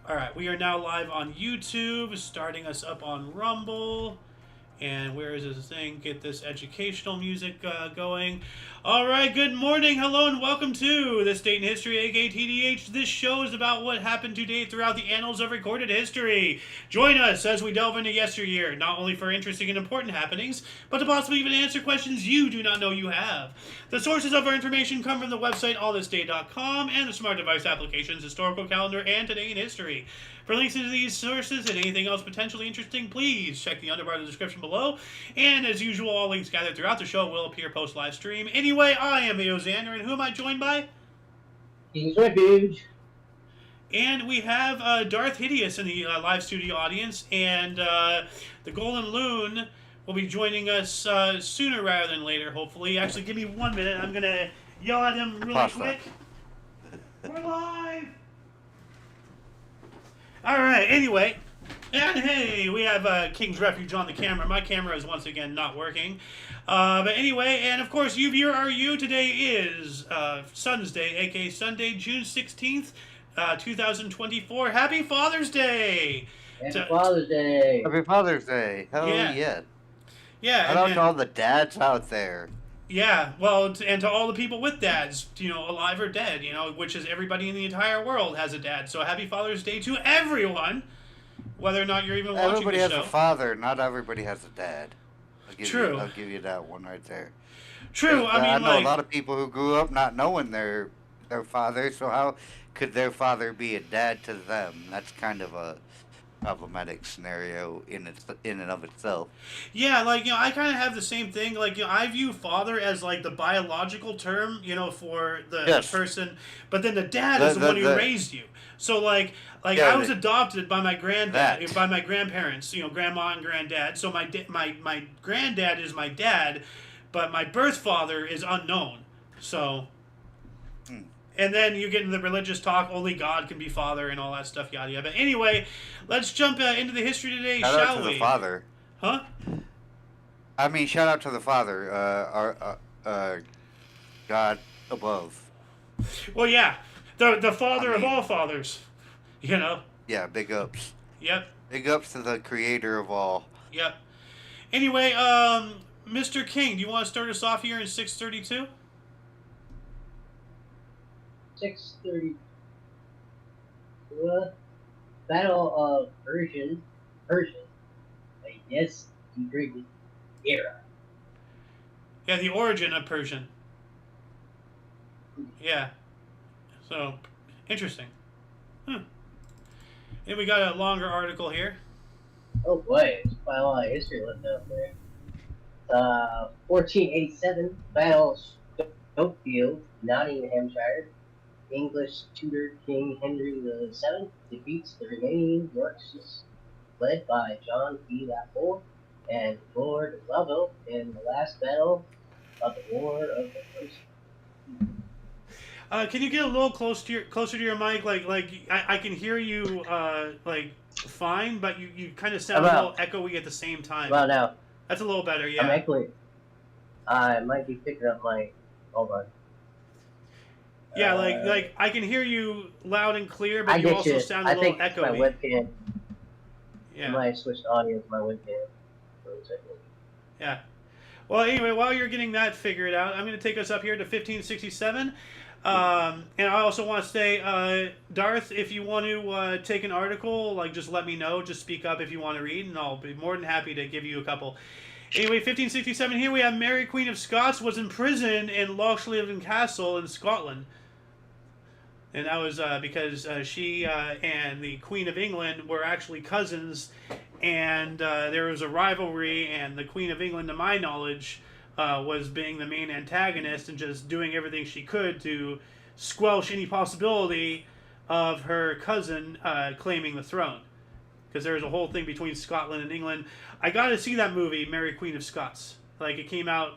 All right, we are now live on YouTube, starting us up on Rumble. And where is this thing? Get this educational music going. All right, good morning, hello, and welcome to This Date in History, aka TDH. This show is about what happened to date throughout the annals of recorded history. Join us as we delve into yesteryear, not only for interesting and important happenings, but to possibly even answer questions you do not know you have. The sources of our information come from the website allthisday.com and the smart device applications Historical Calendar and Today in History. For links to these sources and anything else potentially interesting, please check the underbar of the description below. And as usual, all links gathered throughout the show will appear post-live stream. Anyway, I am ThEoD, and who am I joined by? King's Refuge. And we have Darth Hideous in the live studio audience, and the Golden Loon will be joining us sooner rather than later, hopefully. Actually, give me 1 minute. I'm going to yell at him really quick. We're live! Alright, anyway. And hey, we have King's Refuge on the camera. My camera is once again not working. But anyway, and of course, you viewer are you. Today is Sun's Day, aka Sunday, June 16th, 2024. Happy Father's Day! Happy Father's Day! Happy Father's Day! Hell yeah! Yeah. Shout out to all the dads out there. Yeah, well, and to all the people with dads, alive or dead, which is everybody in the entire world has a dad. So happy Father's Day to everyone, whether or not you're even watching everybody the show. Has a father, not everybody has a dad. True. I'll give you that one right there. True, I know a lot of people who grew up not knowing their father, so how could their father be a dad to them? That's kind of a problematic scenario in and of itself. Yeah, I kind of have the same thing. I view father as the biological term, for the person, but then the dad is the one who raised you. So I was adopted by my by my grandparents, grandma and granddad. So my granddad is my dad, but my birth father is unknown. So. And then you get into the religious talk, only God can be father and all that stuff, yada yada. But anyway, let's jump into the history today, shall we? Shout out to the father. Huh? I mean, shout out to the father, our God above. Well, yeah, the father of all fathers, Yeah, big ups. Yep. Big ups to the creator of all. Yep. Anyway, Mr. King, do you want to start us off here in 632? 630. Battle of Persian. Yes, yesteryear. Yeah, the origin of Persian. Yeah. So, interesting. And we got a longer article here. Oh boy, there's quite a lot of history left out there. 1487, Battle of Stokefield, Nottinghamshire. English Tudor King Henry VII defeats the remaining Yorkshire's led by John P. Lafleur and Lord Lovell in the last battle of the War of the First. Can you get a little closer to your mic? I can hear you fine, but you kind of sound a little echoey at the same time. Well, now that's a little better. Yeah. I'm echoing. I might be picking up my. Hold on. Yeah, I can hear you loud and clear, but you also sound a little echoey. My webcam. Yeah. I might have switched audio to my webcam for a second. Yeah. Well, anyway, while you're getting that figured out, I'm going to take us up here to 1567. And I also want to say, Darth, if you want to take an article, just let me know. Just speak up if you want to read, and I'll be more than happy to give you a couple. Anyway, 1567, here we have Mary, Queen of Scots, was imprisoned in Lochleven Castle in Scotland. And that was because she and the Queen of England were actually cousins, and there was a rivalry, and the Queen of England, to my knowledge, was being the main antagonist and just doing everything she could to squelch any possibility of her cousin claiming the throne. Because there was a whole thing between Scotland and England. I got to see that movie, Mary, Queen of Scots. It came out,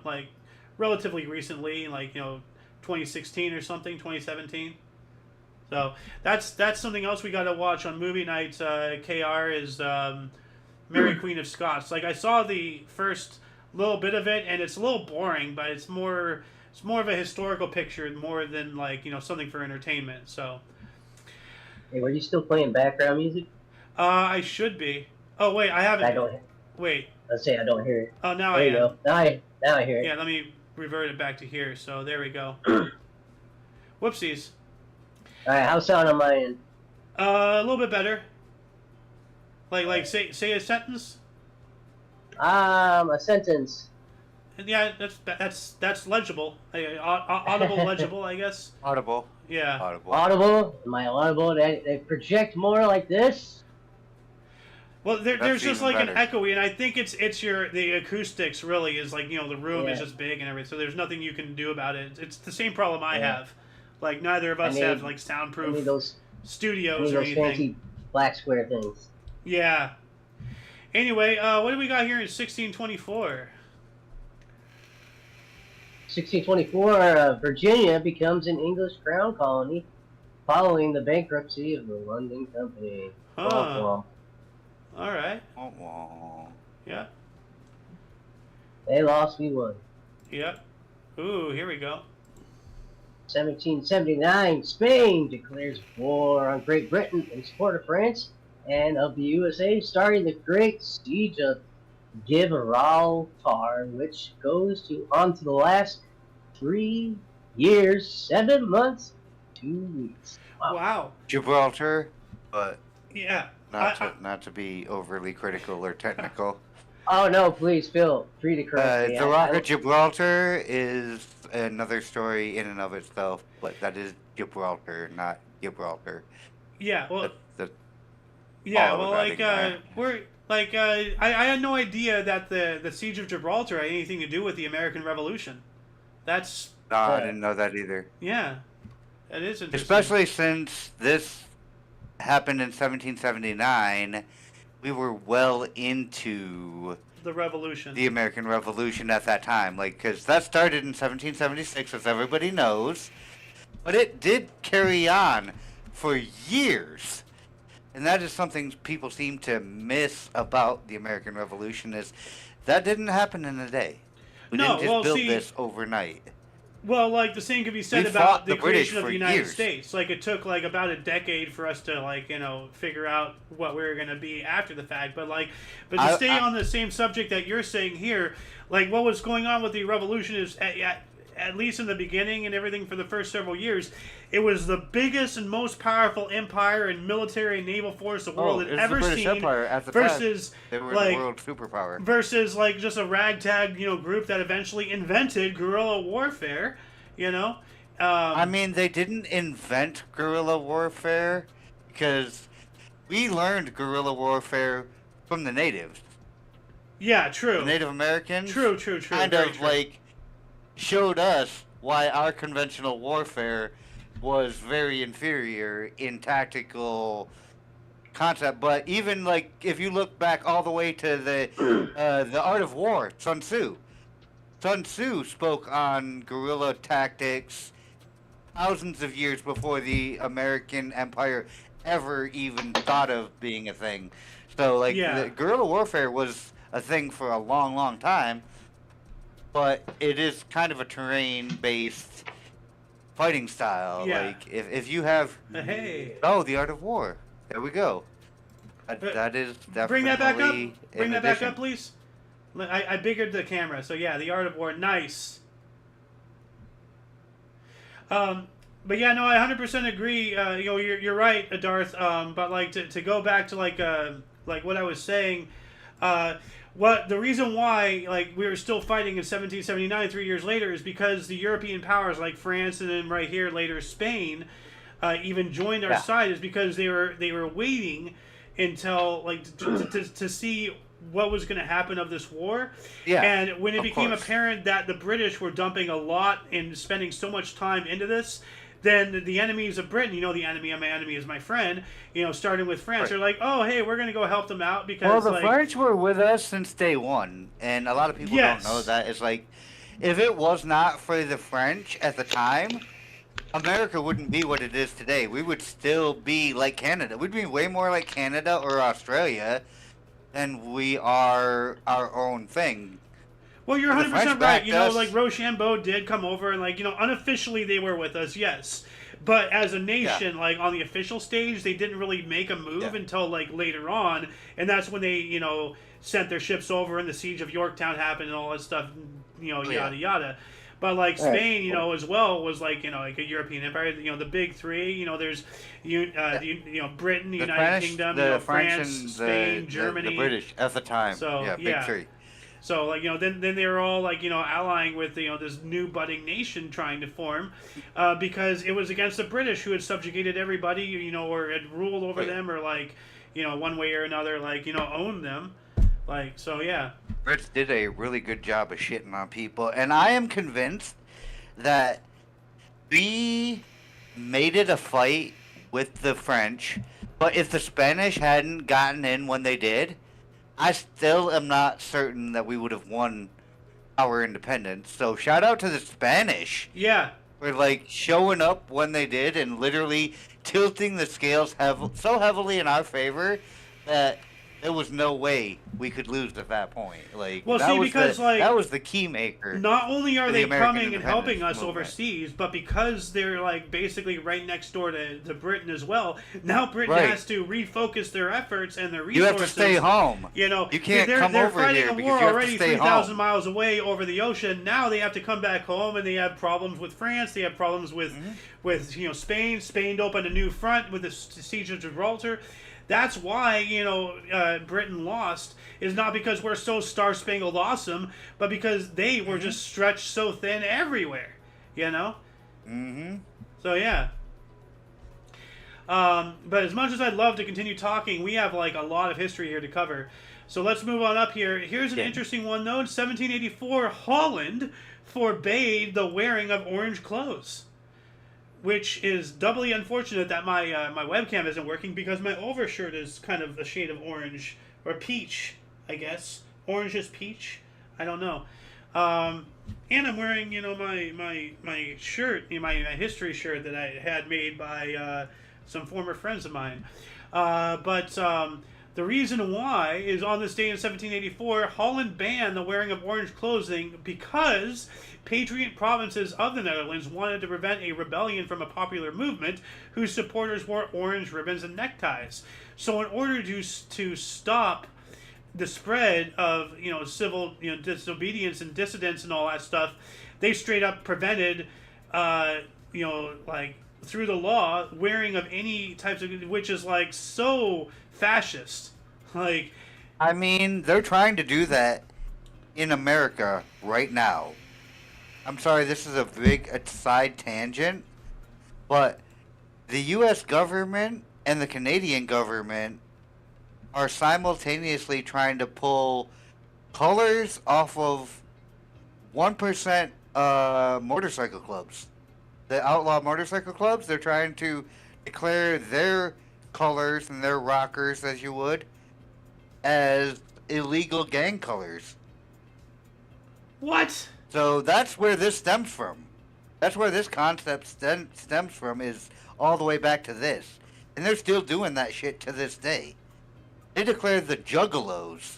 relatively recently, 2016 or something, 2017. So that's something else we got to watch on movie night. KR is Mary Queen of Scots. I saw the first little bit of it, and it's a little boring, but it's more of a historical picture more than something for entertainment. So Hey, were you still playing background music? I should be. Oh wait, I haven't. I don't. Wait. Let's say I don't hear it. Oh, now I There you am. go. Now I hear Yeah, it. let me revert it back to here. So there we go. Whoopsies. All right, how's sound on my end? A little bit better. Like say a sentence. A sentence. Yeah, that's legible. Audible, legible, I guess. Audible. Yeah. Audible. Audible? Am I audible? They project more like this? Well, there's That's just even like better. an echoey, and I think it's the acoustics really is like the room is Yeah. just big and everything, so there's nothing you can do about it. It's the same problem I Yeah. have. Like neither of I us need- have like I soundproof need those studios or anything. fancy black square things. Yeah. Anyway, what do we got here in 1624? 1624, Virginia becomes an English crown colony following the bankruptcy of the London Company. Huh. Womp womp. All right. Oh, wow. Yeah. They lost, we won. Yep. Ooh, here we go. 1779, Spain declares war on Great Britain in support of France and of the USA, starting the Great Siege of Gibraltar, which goes on to the last 3 years, 7 months, 2 weeks. Wow. Gibraltar, but Yeah. not to be overly critical or technical. Oh no, please, feel free to correct me. The Rock of Gibraltar is another story in and of itself, but that is Gibraltar, not Gibraltar. Yeah. Well. That's Yeah. all Well, about like ignorant. we're like I had no idea that the siege of Gibraltar had anything to do with the American Revolution. That's No, I didn't know that either. yeah. That is interesting. Especially since this happened in 1779, we were well into the Revolution. the American Revolution at that time. Like, because that started in 1776, as everybody knows, but it did carry on for years. And that is something people seem to miss about the American Revolution is that didn't happen in a day. We No, didn't just well, build see- this overnight. Well, like the same could be said We about fought the the British creation of for the United years. States. Like it took like about a decade for us to like figure out what we were gonna be after the fact. But to stay on the same subject that you're saying here, like what was going on with the revolution is at least in the beginning and everything for the first several years, it was the biggest and most powerful empire and military and naval force the world had it's ever the British seen. Empire at the time. Versus They were like the world superpower. versus like just a ragtag group that eventually invented guerrilla warfare. I mean, they didn't invent guerrilla warfare because we learned guerrilla warfare from the natives. Yeah, true. The Native Americans True. kind Very of true. like showed us why our conventional warfare was very inferior in tactical concept. But even like if you look back all the way to the art of war, Sun Tzu. Sun Tzu spoke on guerrilla tactics thousands of years before the American Empire ever even thought of being a thing. So, like, Yeah. the guerrilla warfare was a thing for a long, long time, but it is kind of a terrain-based fighting style. Yeah. Like, if you have... Hey. Oh, the art of war. There we go. That is definitely Bring that back up. Bring an that back addition. up, please. I biggered the camera, so yeah, the art of war, nice. But yeah, no, I 100% agree. You're right, Darth. But like to go back to like what I was saying, what the reason why like we were still fighting in 1779, 3 years later, is because the European powers like France and then right here later Spain, even joined our side, is because they were waiting until like to see what was going to happen of this war. Yeah, and when it of became course. apparent that the British were dumping a lot and spending so much time into this, then the enemies of Britain, the enemy of my enemy is my friend, starting with France, Right. they're like, oh, hey, we're going to go help them out because Well, the like, French were with us since day one, and a lot of people Yes. don't know that. It's like, if it was not for the French at the time, America wouldn't be what it is today. We would still be like Canada. We'd be way more like Canada or Australia than we are our own thing. well, you're the 100% French right. backed us. Like Rochambeau did come over and like, unofficially they were with us, yes. But as a nation, like on the official stage, they didn't really make a move Yeah. until like later on, and that's when they, sent their ships over and the siege of Yorktown happened and all that stuff, yada yada. But like Right. Spain, as well was like like a European empire. The big three. There's Yeah. Britain, The United Spanish, Kingdom, the French, France, and Spain, Germany, the British at the time. So, yeah, big yeah. three. So like then they were all like allying with this new budding nation trying to form, because it was against the British who had subjugated everybody, or had ruled over Right. them, or like one way or another, like owned them, like so yeah. Brits did a really good job of shitting on people, and I am convinced that we made it a fight with the French, but if the Spanish hadn't gotten in when they did, I still am not certain that we would have won our independence. So shout out to the Spanish Yeah, for like showing up when they did and literally tilting the scales so heavily in our favor that there was no way we could lose at that point. Like, Well, that see, was because, the, like, that was the key maker. not only are for the they American coming and helping independence us movement. overseas, but because they're like basically right next door to Britain as well, now Britain Right. has to refocus their efforts and their You resources. have to stay home. You can't they're, come they're over fighting here a because war you have to already stay 3,000 home. miles away over the ocean. Now they have to come back home, and they have problems with France. They have problems with Spain. Spain opened a new front with the siege of Gibraltar. That's why Britain lost, is not because we're so star-spangled awesome, but because they were just stretched so thin everywhere. Mm-hmm. So yeah. But as much as I'd love to continue talking, we have like a lot of history here to cover. So let's move on up here. Here's an interesting one though. In 1784, Holland forbade the wearing of orange clothes, which is doubly unfortunate that my webcam isn't working because my overshirt is kind of a shade of orange or peach, I guess. Orange is peach. I don't know. And I'm wearing my shirt, my history shirt that I had made by some former friends of mine. But the reason why is on this day in 1784, Holland banned the wearing of orange clothing because patriot provinces of the Netherlands wanted to prevent a rebellion from a popular movement whose supporters wore orange ribbons and neckties. So in order to stop the spread of civil disobedience and dissidents and all that stuff, they straight up prevented like through the law wearing of any types of, which is like so fascist. Like, I mean, they're trying to do that in America right now. I'm sorry, this is a big side tangent, but the U.S. government and the Canadian government are simultaneously trying to pull colors off of 1% motorcycle clubs. The outlaw motorcycle clubs, they're trying to declare their colors and their rockers, as you would, as illegal gang colors. what? So that's where this stems from. That's where this concept stems from, is all the way back to this. And they're still doing that shit to this day. They declared the Juggalos.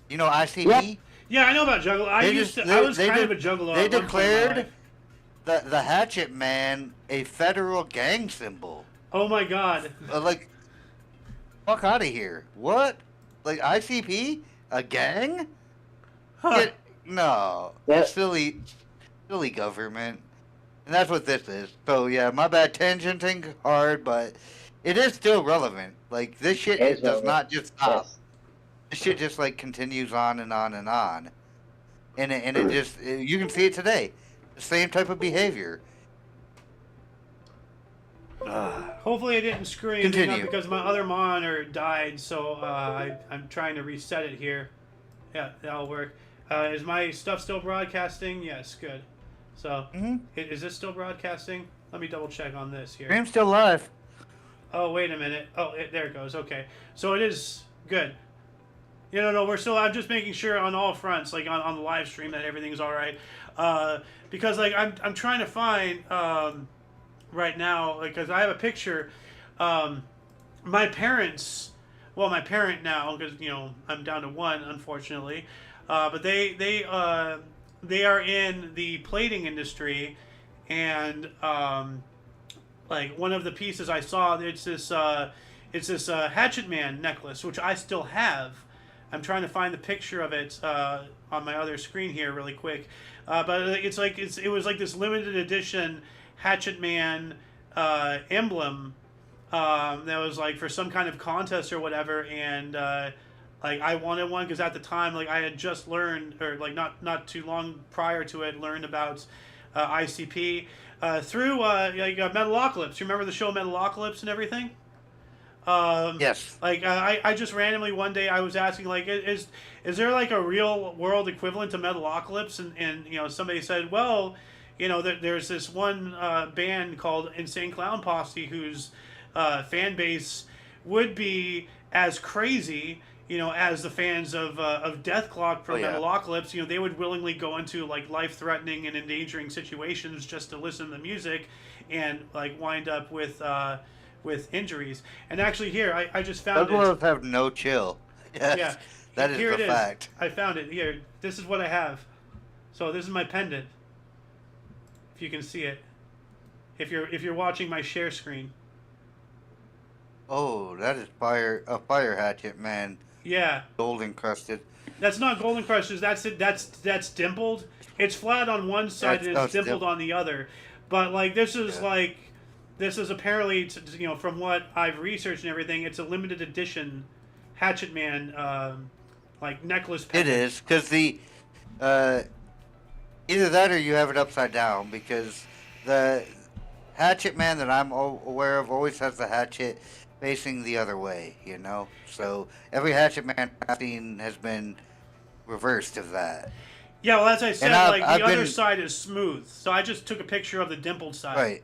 ICP? Yeah, I know about Juggalo. I was kind of a Juggalo. They at one point in my declared life. the Hatchet Man a federal gang symbol. Oh my god. Fuck out of here. What? Like, ICP? A gang? Huh. No. Yep. Silly government. And that's what this is. So, yeah, my bad tangenting hard, but it is still relevant. Like, this shit It is does relevant. not just stop. Yes. This shit just, like, continues on and on and on. And it just, you can see it today. The same type of behavior. Hopefully I didn't screw anything up Continue. because my other monitor died, so I'm trying to reset it here. Yeah, that'll work. Is my stuff still broadcasting? Yes, good. So, is this still broadcasting? Let me double check on this here. Stream's still live. Oh, wait a minute. Oh, there it goes. Okay. So it is good. No, we're still, I'm just making sure on all fronts, like on the live stream, that everything's all right. Because, like, I'm trying to find, right now, because I have a picture, my parents, well, my parent now, because, I'm down to one, unfortunately, but they are in the plating industry, and, like one of the pieces I saw. It's this Hatchet Man necklace, which I still have. I'm trying to find the picture of it on my other screen here, really quick. But it was like this limited edition Hatchet Man emblem that was like for some kind of contest or whatever, and like I wanted one because at the time, like I had just learned, or like not too long prior to it, learned about ICP through Metalocalypse. You remember the show Metalocalypse and everything? Yes. Like I just randomly one day I was asking, like, is there like a real world equivalent to Metalocalypse? And you know, somebody said, well, you know, there's this one band called Insane Clown Posse whose fan base would be as crazy, you know, as the fans of Death Clock from Metalocalypse. You know, they would willingly go into like life-threatening and endangering situations just to listen to the music, and like wind up with injuries. And actually, here I just found Juggalos have no chill. Yes, yeah, that is here the it fact. I found it here. This is what I have. So this is my pendant. If you can see it, if you're watching my share screen. Oh, that is a fire hatchet, man. Yeah. Gold encrusted. That's not golden crushes. That's it. That's dimpled. It's flat on one side and it's dimpled on the other. But like this is this is apparently, you know, from what I've researched and everything, it's a limited edition Hatchet Man like necklace pendant. It is because the either that or you have it upside down, because the Hatchet Man that I'm aware of always has the hatchet facing the other way, you know? So every Hatchet Man I've seen has been reversed of that. Yeah, well, as I said, like the other been... side is smooth. So I just took a picture of the dimpled side. Right.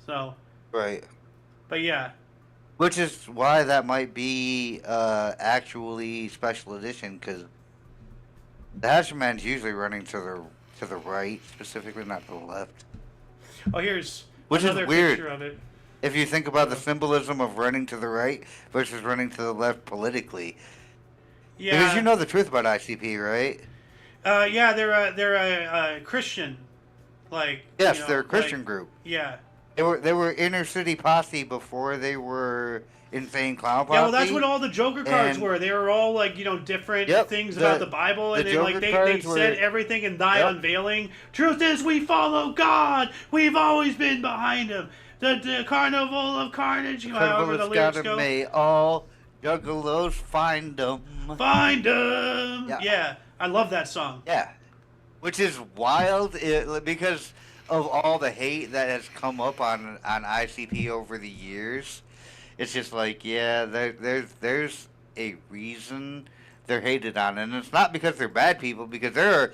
So. Right. But yeah. Which is why that might be actually special edition, because the Hatchet Man's usually running to the right, specifically, not to the left. Oh, here's which another is weird. picture of it. If you think about the symbolism of running to the right versus running to the left politically. Yeah. Because you know the truth about ICP, right? Yeah, they're a Christian, like. Yes, you know, they're a Christian group. Yeah. They were inner city posse before they were Insane Clown Posse. Yeah, well, that's what all the Joker cards were. They were all like, you know, different things about the Bible, and then like they said everything in thy unveiling. Truth is, we follow God. We've always been behind Him. The carnival of carnage. You know, however the lyrics go. May all juggalos find them. Find them. Yeah, I love that song. Yeah, which is wild because of all the hate that has come up on ICP over the years. It's just like, yeah, there's a reason they're hated on, and it's not because they're bad people, because there are,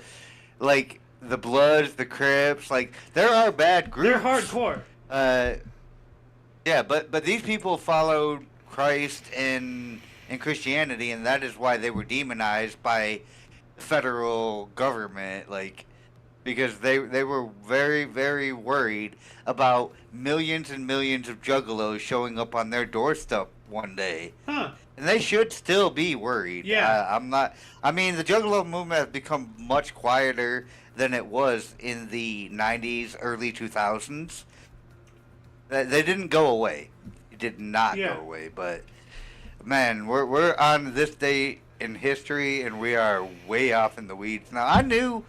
like, the Bloods, the Crips, like, there are bad groups. They're hardcore. Yeah, but these people followed Christ and Christianity, and that is why they were demonized by the federal government, like, because they were very, very worried about millions and millions of juggalos showing up on their doorstep one day. Huh. And they should still be worried. Yeah. I'm not... I mean, the juggalo movement has become much quieter than it was in the 90s, early 2000s. They didn't go away. It did not go away. But, man, we're on this day in history, and we are way off in the weeds. Now, I knew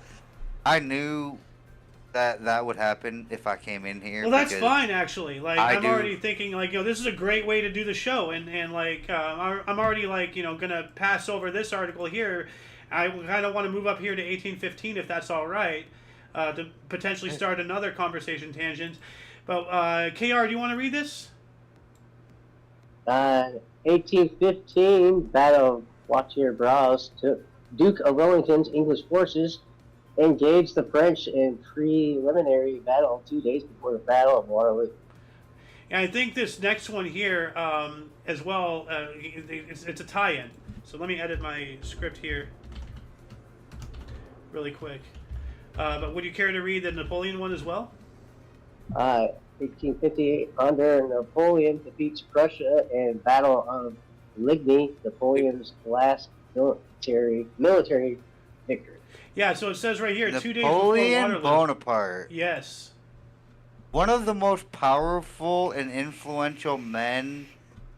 that would happen if I came in here. Well, that's fine, actually. Like, I'm already thinking, like, you know, this is a great way to do the show, and like, I'm already, like, you know, gonna pass over this article here. I kind of want to move up here to 1815, if that's all right, to potentially start another conversation tangent. But, KR, do you want to read this? 1815, Battle of Poitiers Bras, Duke of Wellington's English forces engaged the French in preliminary battle 2 days before the Battle of Waterloo. And I think this next one here, as well, it's a tie-in. So let me edit my script here really quick. But would you care to read the Napoleon one as well? 1858, under Napoleon defeats Prussia in Battle of Ligny, Napoleon's last military victory. Yeah, so it says right here, 2 days before Napoleon Waterloo. Bonaparte. Yes. one of the most powerful and influential men,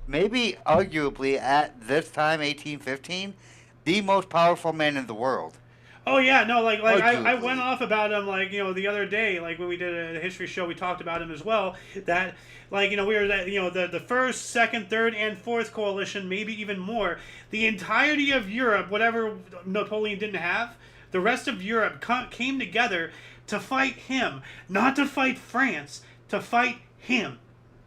maybe arguably at this time, 1815, the most powerful man in the world. Oh yeah, no, I went Arguably. off about him the other day, like when we did a history show, we talked about him as well. That we were that the first, second, third, and fourth coalition, maybe even more. The entirety of Europe, whatever Napoleon didn't have, the rest of Europe came together to fight him, not to fight France, to fight him.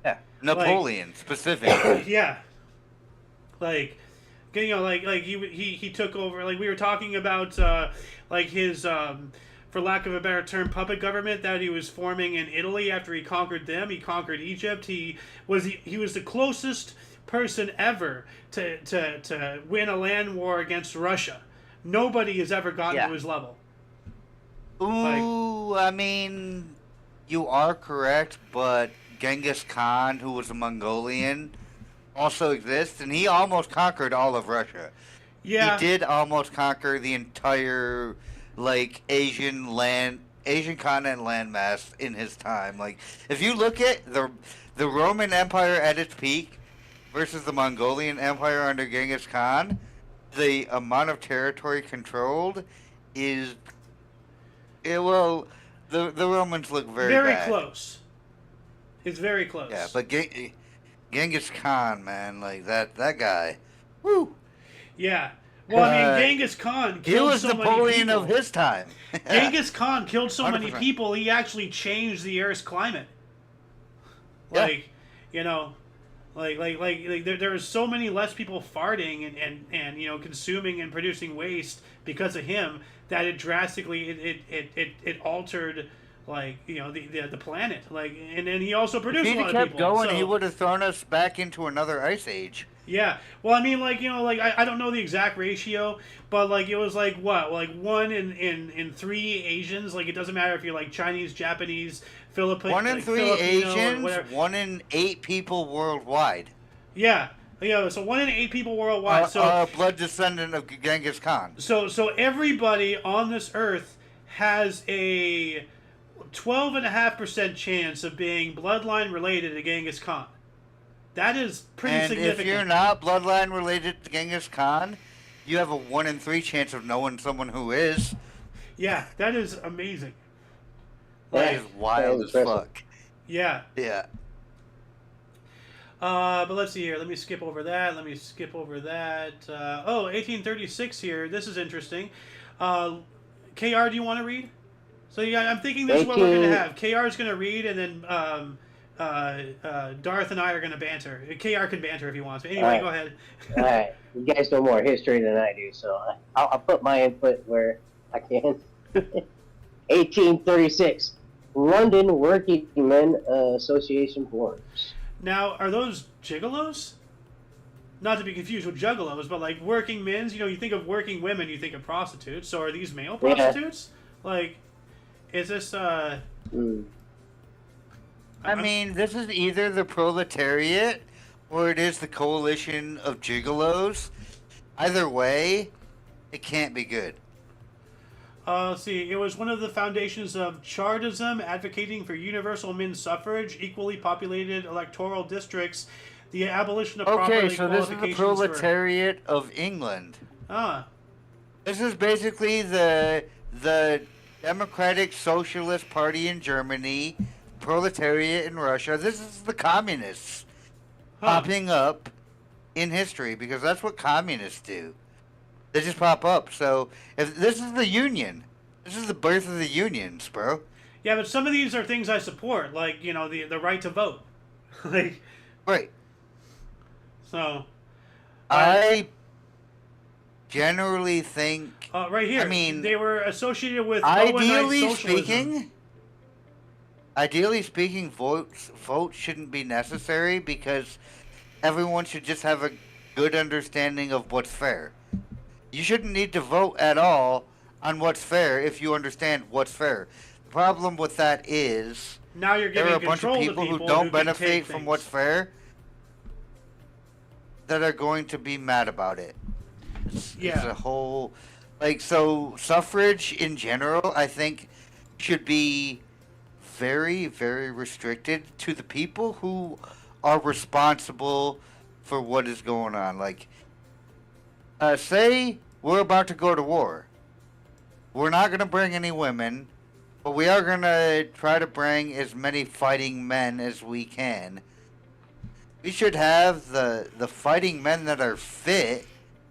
Yeah, Napoleon specifically. Yeah, like he took over. Like we were talking about his for lack of a better term, puppet government that he was forming in Italy after he conquered them. He conquered Egypt. He was the closest person ever to win a land war against Russia. Nobody has ever gotten to his level. Ooh, I mean, you are correct, but Genghis Khan, who was a Mongolian, also exists, and he almost conquered all of Russia. Yeah. He did almost conquer the entire, Asian continent landmass in his time. Like, if you look at the Roman Empire at its peak versus the Mongolian Empire under Genghis Khan, the amount of territory controlled is, the Romans look very bad. Close. It's very close. Yeah, but Genghis Khan, man, that guy, woo. Yeah. Well, I mean, Genghis Khan killed so many people. He was Napoleon of his time. Genghis Khan killed so 100%. many people, he actually changed the Earth's climate. There's so many less people farting and consuming and producing waste because of him that it drastically it altered the planet. And then he also produced a lot of people. If he kept going, he would have thrown us back into another ice age. Yeah. Well, I mean, I don't know the exact ratio, but it was one in three Asians. It doesn't matter if you're Chinese, Japanese, Filipino. 1 in 3 Asians, 1 in 8 people worldwide. Yeah. Yeah, so 1 in 8 people worldwide. Are a blood descendant of Genghis Khan. So everybody on this earth has a 12.5% chance of being bloodline related to Genghis Khan. That is pretty significant. And if you're not bloodline related to Genghis Khan, you have a 1 in 3 chance of knowing someone who is. Yeah, that is amazing. That is wild as fuck. Yeah. Yeah. But let's see here. Let me skip over that. 1836 here. This is interesting. KR, do you want to read? So yeah, I'm thinking this is what we're going to have. KR is going to read, and then Darth and I are going to banter. KR can banter if he wants. But anyway, Go ahead. All right. You guys know more history than I do, so I'll put my input where I can. 1836. London Working Men Association forms. Now, are those gigolos? Not to be confused with juggalos, but working men's. You think of working women, you think of prostitutes. So are these male prostitutes? Yeah. Is this I mean, this is either the proletariat or it is the coalition of gigolos. Either way, it can't be good. Let's see. It was one of the foundations of Chartism, advocating for universal men's suffrage, equally populated electoral districts, the abolition of property so this is the proletariat of England. This is basically the Democratic Socialist Party in Germany, proletariat in Russia. This is the communists popping up in history, because that's what communists do. They just pop up. So if this is the union, this is the birth of the unions, bro. Yeah, but some of these are things I support, the right to vote. Right. So I generally think right here. I mean, they were associated with ideally speaking, votes shouldn't be necessary, because everyone should just have a good understanding of what's fair. You shouldn't need to vote at all on what's fair if you understand what's fair. The problem with that is now you're there giving are a bunch of people who don't benefit from what's fair that are going to be mad about it. It's a whole so suffrage in general, I think, should be very, very restricted to the people who are responsible for what is going on. Like, say we're about to go to war. We're not going to bring any women, but we are going to try to bring as many fighting men as we can. We should have the fighting men that are fit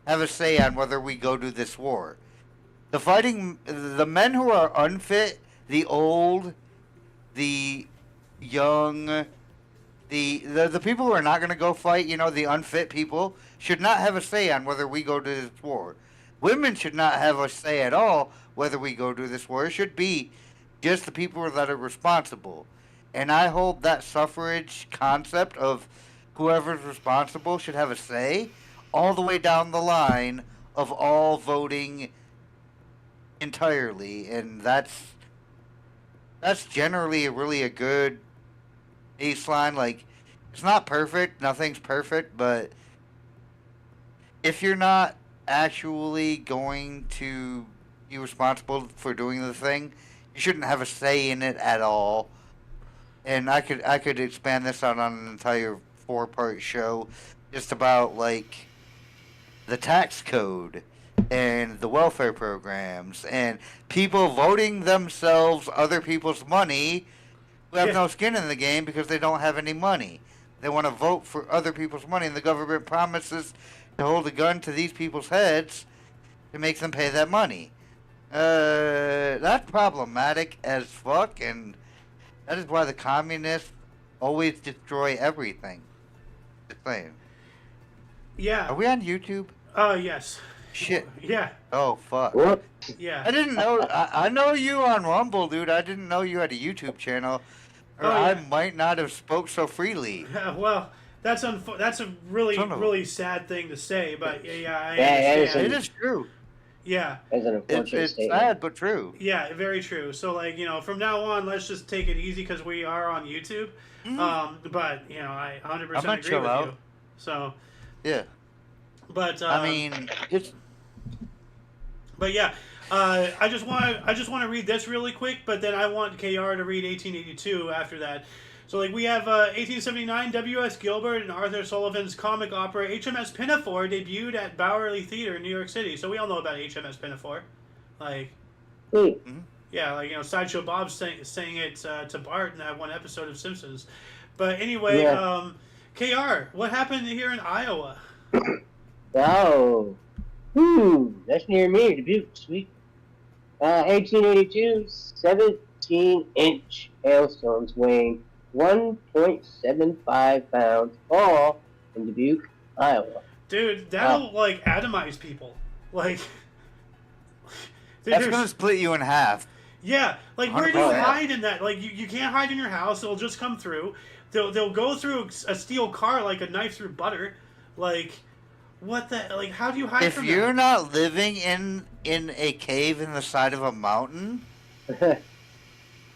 have a say on whether we go to this war. The men who are unfit, the old, the young, the people who are not going to go fight, the unfit people, should not have a say on whether we go to this war. Women should not have a say at all whether we go to this war. It should be just the people that are responsible. And I hold that suffrage concept of whoever's responsible should have a say all the way down the line of all voting entirely. And that's generally really a good baseline. Like, it's not perfect, nothing's perfect, but if you're not actually going to be responsible for doing the thing, you shouldn't have a say in it at all. And I could expand this out on an entire 4-part show just about like the tax code and the welfare programs and people voting themselves other people's money who have no skin in the game because they don't have any money. They want to vote for other people's money, and the government promises to hold a gun to these people's heads to make them pay that money. That's problematic as fuck, and that is why the communists always destroy everything. Just saying. Yeah. Are we on YouTube? Yes. Shit. Yeah. Oh, fuck. What? Yeah. I didn't know. I know you on Rumble, dude. I didn't know you had a YouTube channel. Or Oh, yeah. I might not have spoke so freely. Well, that's a really Son of a- really sad thing to say, but yeah, I Yeah, understand. It is true. Yeah. That's an unfortunate It's statement. sad, but true. Yeah, very true. So, like, from now on, let's just take it easy because we are on YouTube. But, I 100% I'm gonna agree chill with out. you. So, Yeah. but I mean, it's but yeah, I just want to read this really quick, but then I want KR to read 1882 after that. So, like, we have 1879, W.S. Gilbert and Arthur Sullivan's comic opera HMS Pinafore debuted at Bowery Theater in New York City. So we all know about HMS Pinafore. Like, yeah, like, Sideshow Bob saying it to Bart in that one episode of Simpsons. But anyway, Yeah. KR, what happened here in Iowa? Oh. That's near me, Dubuque, sweet. 1882, 17-inch hailstones weighing 1.75 pounds fall in Dubuque, Iowa. Dude, that'll, like, atomize people. Like, that's gonna split you in half. Yeah, like, where do you 100%. hide in that? Like, you can't hide in your house. It'll just come through. They'll go through a steel car like a knife through butter. Like, what the? Like, how do you hide If from you're them? not living in a cave in the side of a mountain,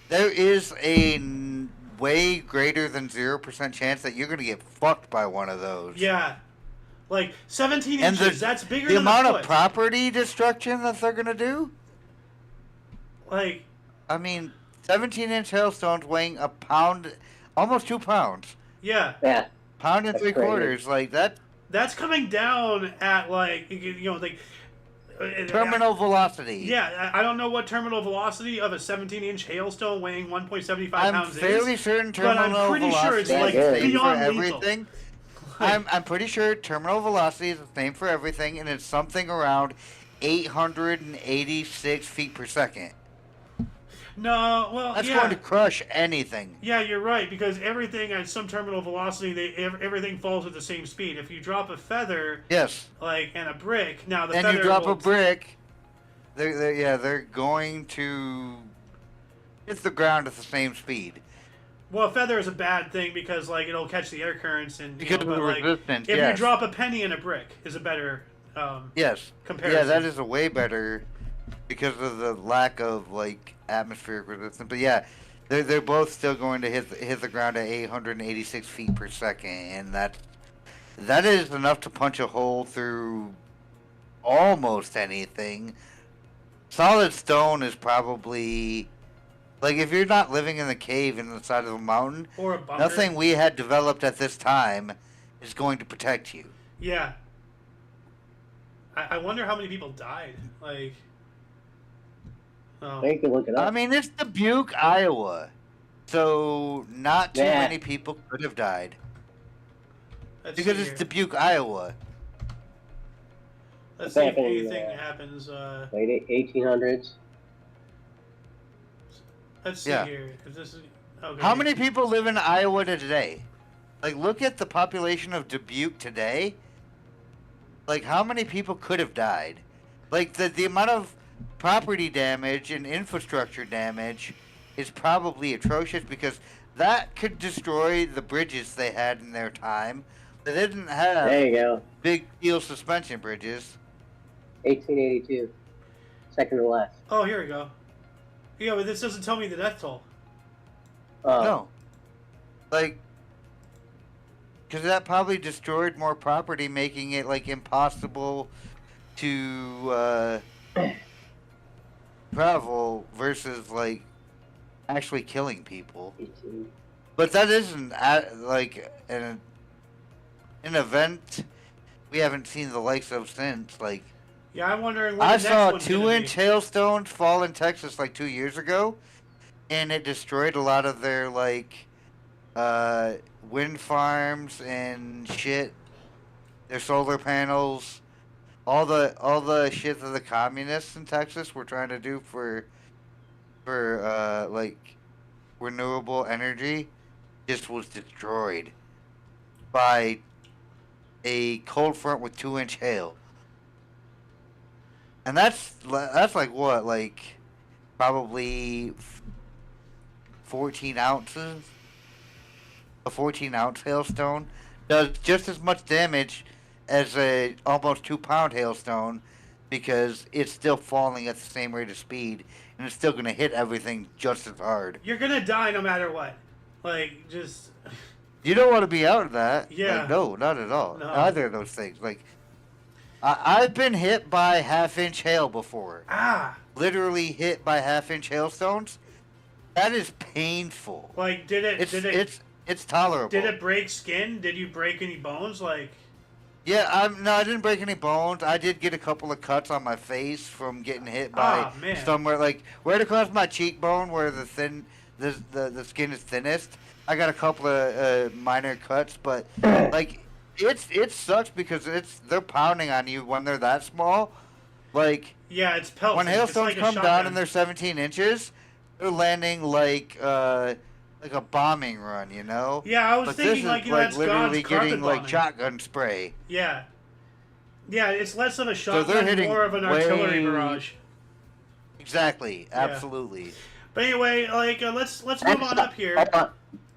there is a way greater than 0% chance that you're gonna get fucked by one of those. Yeah, like 17 And inches. That's bigger the than amount a of foot. property destruction that they're gonna do. Like, I mean, 17-inch hailstones weighing a pound, almost 2 pounds, yeah, Yeah. pound and That's 3/4, like that. that's coming down at like like Terminal velocity. Yeah, I don't know what terminal velocity of a 17-inch hailstone weighing 1.75 I'm pounds fairly is. certain but I'm terminal pretty sure it's, velocity like, is the same for beyond lethal. everything. Like, I'm pretty sure terminal velocity is the same for everything, and it's something around 886 feet per second. no, well, That's yeah. going to crush anything. Yeah, you're right, because everything at some terminal velocity, everything falls at the same speed. If you drop a feather, Yes. like, and a brick, now the And feather you drop a will- brick, they're going to hit the ground at the same speed. Well, a feather is a bad thing because, like, it'll catch the air currents and, Because of but, the like, resistance, if yes. you drop a penny in a brick is a better Yes. comparison. Yeah, that is a way better because of the lack of like atmospheric resistance. But yeah, they're both still going to hit the ground at 886 feet per second, and that is enough to punch a hole through almost anything. Solid stone is probably Like, if you're not living in the cave in the side of a mountain, Or a bunker. nothing we had developed at this time is going to protect you. Yeah. I wonder how many people died. Like. Oh. You can look it up. I mean, it's Dubuque, Iowa. So, not too Yeah. many people could have died. Let's Because see it's here. Dubuque, Iowa. Let's see if happened, anything happens. Late 1800s. Let's see Yeah. here. If this is okay. How many people live in Iowa today? Like, look at the population of Dubuque today. Like, how many people could have died? Like, the amount of property damage and infrastructure damage is probably atrocious because that could destroy the bridges they had in their time. They didn't have There you go. big steel suspension bridges. 1882. Second to last. Oh, here we go. Yeah, but this doesn't tell me the death toll. No. Like, because that probably destroyed more property, making it, like, impossible to travel versus, like, actually killing people. 18. But that isn't, like, an event we haven't seen the likes of since. Like, Yeah, I'm wondering what I the next saw one's gonna 2-inch be. hailstones fall in Texas, like, 2 years ago, and it destroyed a lot of their, like, wind farms and shit, their solar panels, all the shit that the communists in Texas were trying to do for like renewable energy just was destroyed by a cold front with 2-inch hail. And that's like what, like probably 14 ounces. A 14-ounce hailstone does just as much damage as a almost 2-pound hailstone because it's still falling at the same rate of speed and it's still going to hit everything just as hard. You're gonna die no matter what. Like, just. You don't want to be out of that. Yeah. Like, no, not at all. No. Either of those things. Like, I've been hit by half-inch hail before. Ah! Literally hit by half-inch hailstones. That is painful. Like, did it. It's tolerable. Did it break skin? Did you break any bones? Like. Yeah, no, I didn't break any bones. I did get a couple of cuts on my face from getting hit by man. somewhere, like right across my cheekbone where the skin is thinnest. I got a couple of minor cuts, but like it sucks because they're pounding on you when they're that small. Like, Yeah, it's pelts. when It's hailstones like a come down shotgun. and they're 17 inches, they're landing like a bombing run, you know? Yeah, I was But thinking this is like, you know, like that's literally God's carpet getting like bombing. shotgun spray. Yeah. Yeah, it's less of a they're shotgun, hitting more of an artillery way- barrage. Exactly, absolutely. But anyway, like, let's move on up here.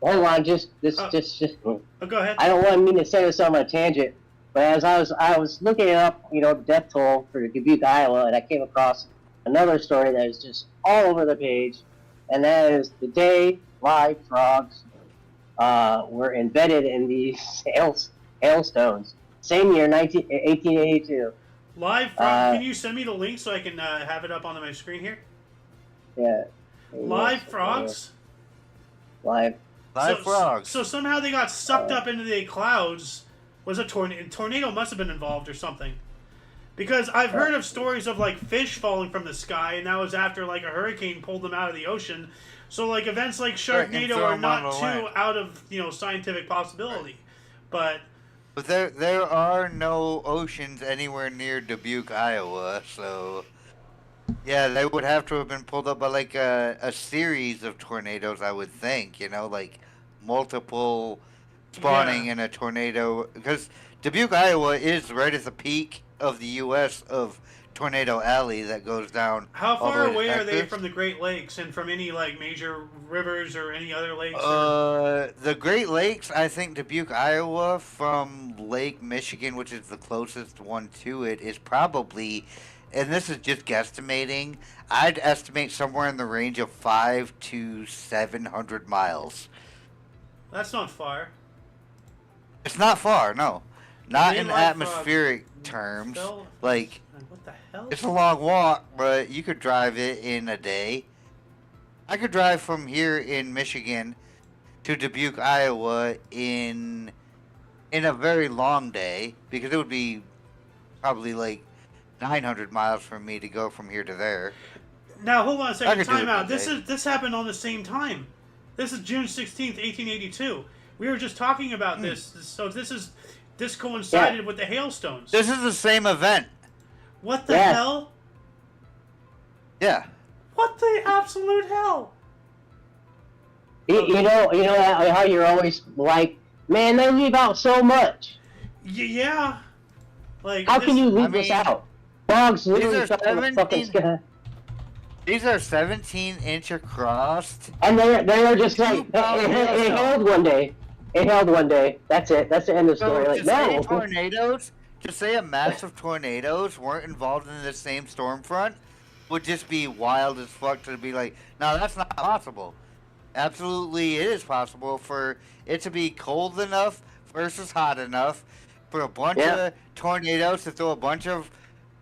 Hold on, just. Oh, go ahead. I don't want me to say this on a tangent, but as I was looking up, the death toll for Dubuque, Iowa, and I came across another story that is just all over the page, and that is the day live frogs were embedded in these hailstones. Same year, 1882. Live frog. Can you send me the link so I can have it up on my screen here? Yeah. Live frogs. Live. Live frogs. So somehow they got sucked up into the clouds. Was a tornado must have been involved or something. Because I've heard of stories of like fish falling from the sky, and that was after like a hurricane pulled them out of the ocean. So like events like Sharknado throw are them not on the too land. out of scientific possibility. But there are no oceans anywhere near Dubuque, Iowa, so yeah, they would have to have been pulled up by like a series of tornadoes, I would think, like multiple spawning in a tornado, because Dubuque, Iowa is right at the peak of the U.S. of Tornado Alley that goes down. how all the far way to away are they Texas. from the Great Lakes and from any like major rivers or any other lakes? The Great Lakes, I think Dubuque, Iowa, from Lake Michigan, which is the closest one to it, is probably, and this is just guesstimating, I'd estimate somewhere in the range of 500 to 700 miles. That's not far. It's not far, no. Not in Daylight atmospheric terms. Fell- Like, What the hell? it's a long walk, but you could drive it in a day. I could drive from here in Michigan to Dubuque, Iowa in a very long day because it would be probably like 900 miles for me to go from here to there. Now hold on a I second. could do it Time in a out. day. This happened on the same time. This is June 16th, 1882. We were just talking about this. So this coincided with the hailstones. This is the same event. What the hell? Yeah. What the absolute hell? You know how you're always like, man, they leave out so much. Yeah. Like, how can you leave this out? Dogs literally fell from the fucking sky. These are 17-inch across. And they're just like, it held one day. It held one day. That's it. That's the end of the story. Like, no. Tornadoes, to say a massive tornadoes weren't involved in the same storm front would just be wild as fuck to be like, no, that's not possible. Absolutely, it is possible for it to be cold enough versus hot enough for a bunch of tornadoes to throw a bunch of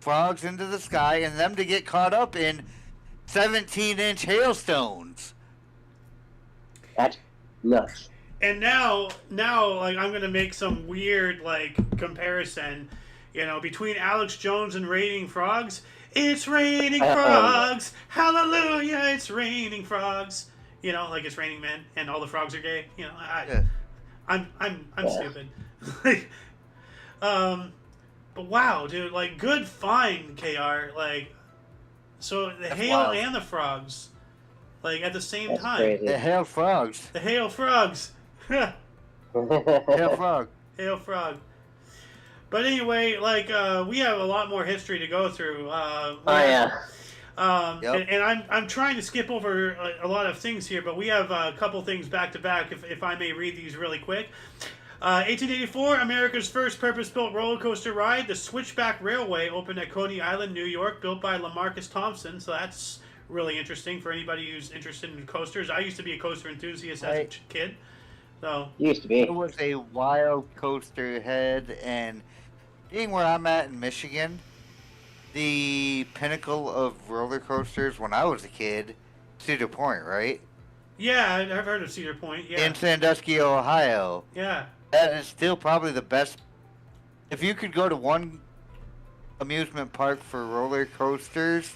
frogs into the sky and them to get caught up in 17-inch hailstones. That's nuts. And now, like, I'm gonna make some weird, like, comparison, between Alex Jones and Raining Frogs. It's raining frogs, hallelujah! It's raining frogs. Like it's raining men, and all the frogs are gay. I'm stupid. But wow, dude, like, good find, KR. Like, so the hail and the frogs, like, at the same time. Crazy. The hail frogs. The hail frogs. Hail frog. Hail frog. But anyway, like, we have a lot more history to go through. And I'm trying to skip over a lot of things here, but we have a couple things back to back, if I may read these really quick. 1884, America's first purpose-built roller coaster ride, the Switchback Railway, opened at Coney Island, New York, built by Lamarcus Thompson. So that's really interesting for anybody who's interested in coasters. I used to be a coaster enthusiast as a kid. So used to be. It was a wild coaster head, and being where I'm at in Michigan, the pinnacle of roller coasters when I was a kid, Cedar Point, right? Yeah, I've heard of Cedar Point. Yeah. In Sandusky, Ohio. Yeah. That is still probably the best. If you could go to one amusement park for roller coasters,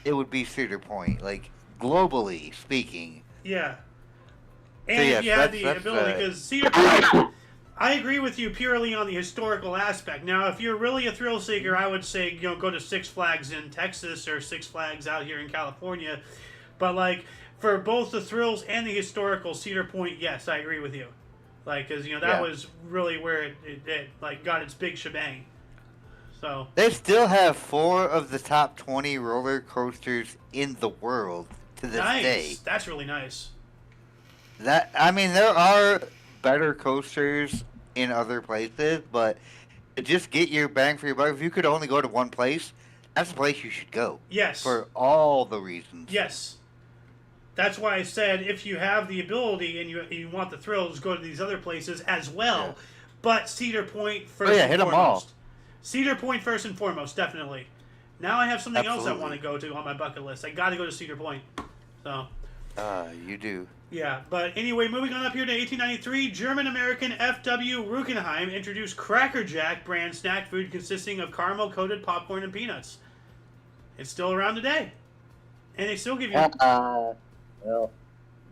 it would be Cedar Point. Like, globally speaking. Yeah. So And yes, you had the that's, ability, because Cedar Point, I agree with you purely on the historical aspect. Now, if you're really a thrill seeker, I would say, go to Six Flags in Texas or Six Flags out here in California. But, like, for both the thrills and the historical, Cedar Point, yes, I agree with you. Like, because, that was really where it like, got its big shebang. So they still have 4 of the top 20 roller coasters in the world to this day. That's really nice. There are better coasters in other places, but to just get your bang for your buck, if you could only go to one place, that's the place you should go. Yes. For all the reasons. Yes. That's why I said if you have the ability and you want the thrills, go to these other places as well. Yeah. But Cedar Point first and hit foremost. Them all. Cedar Point first and foremost, definitely. Now I have something else I want to go to on my bucket list. I got to go to Cedar Point. So. You do. Yeah, but anyway, moving on up here to 1893, German-American F.W. Rueckenheim introduced Cracker Jack brand snack food consisting of caramel-coated popcorn and peanuts. It's still around today. And they still give you... well...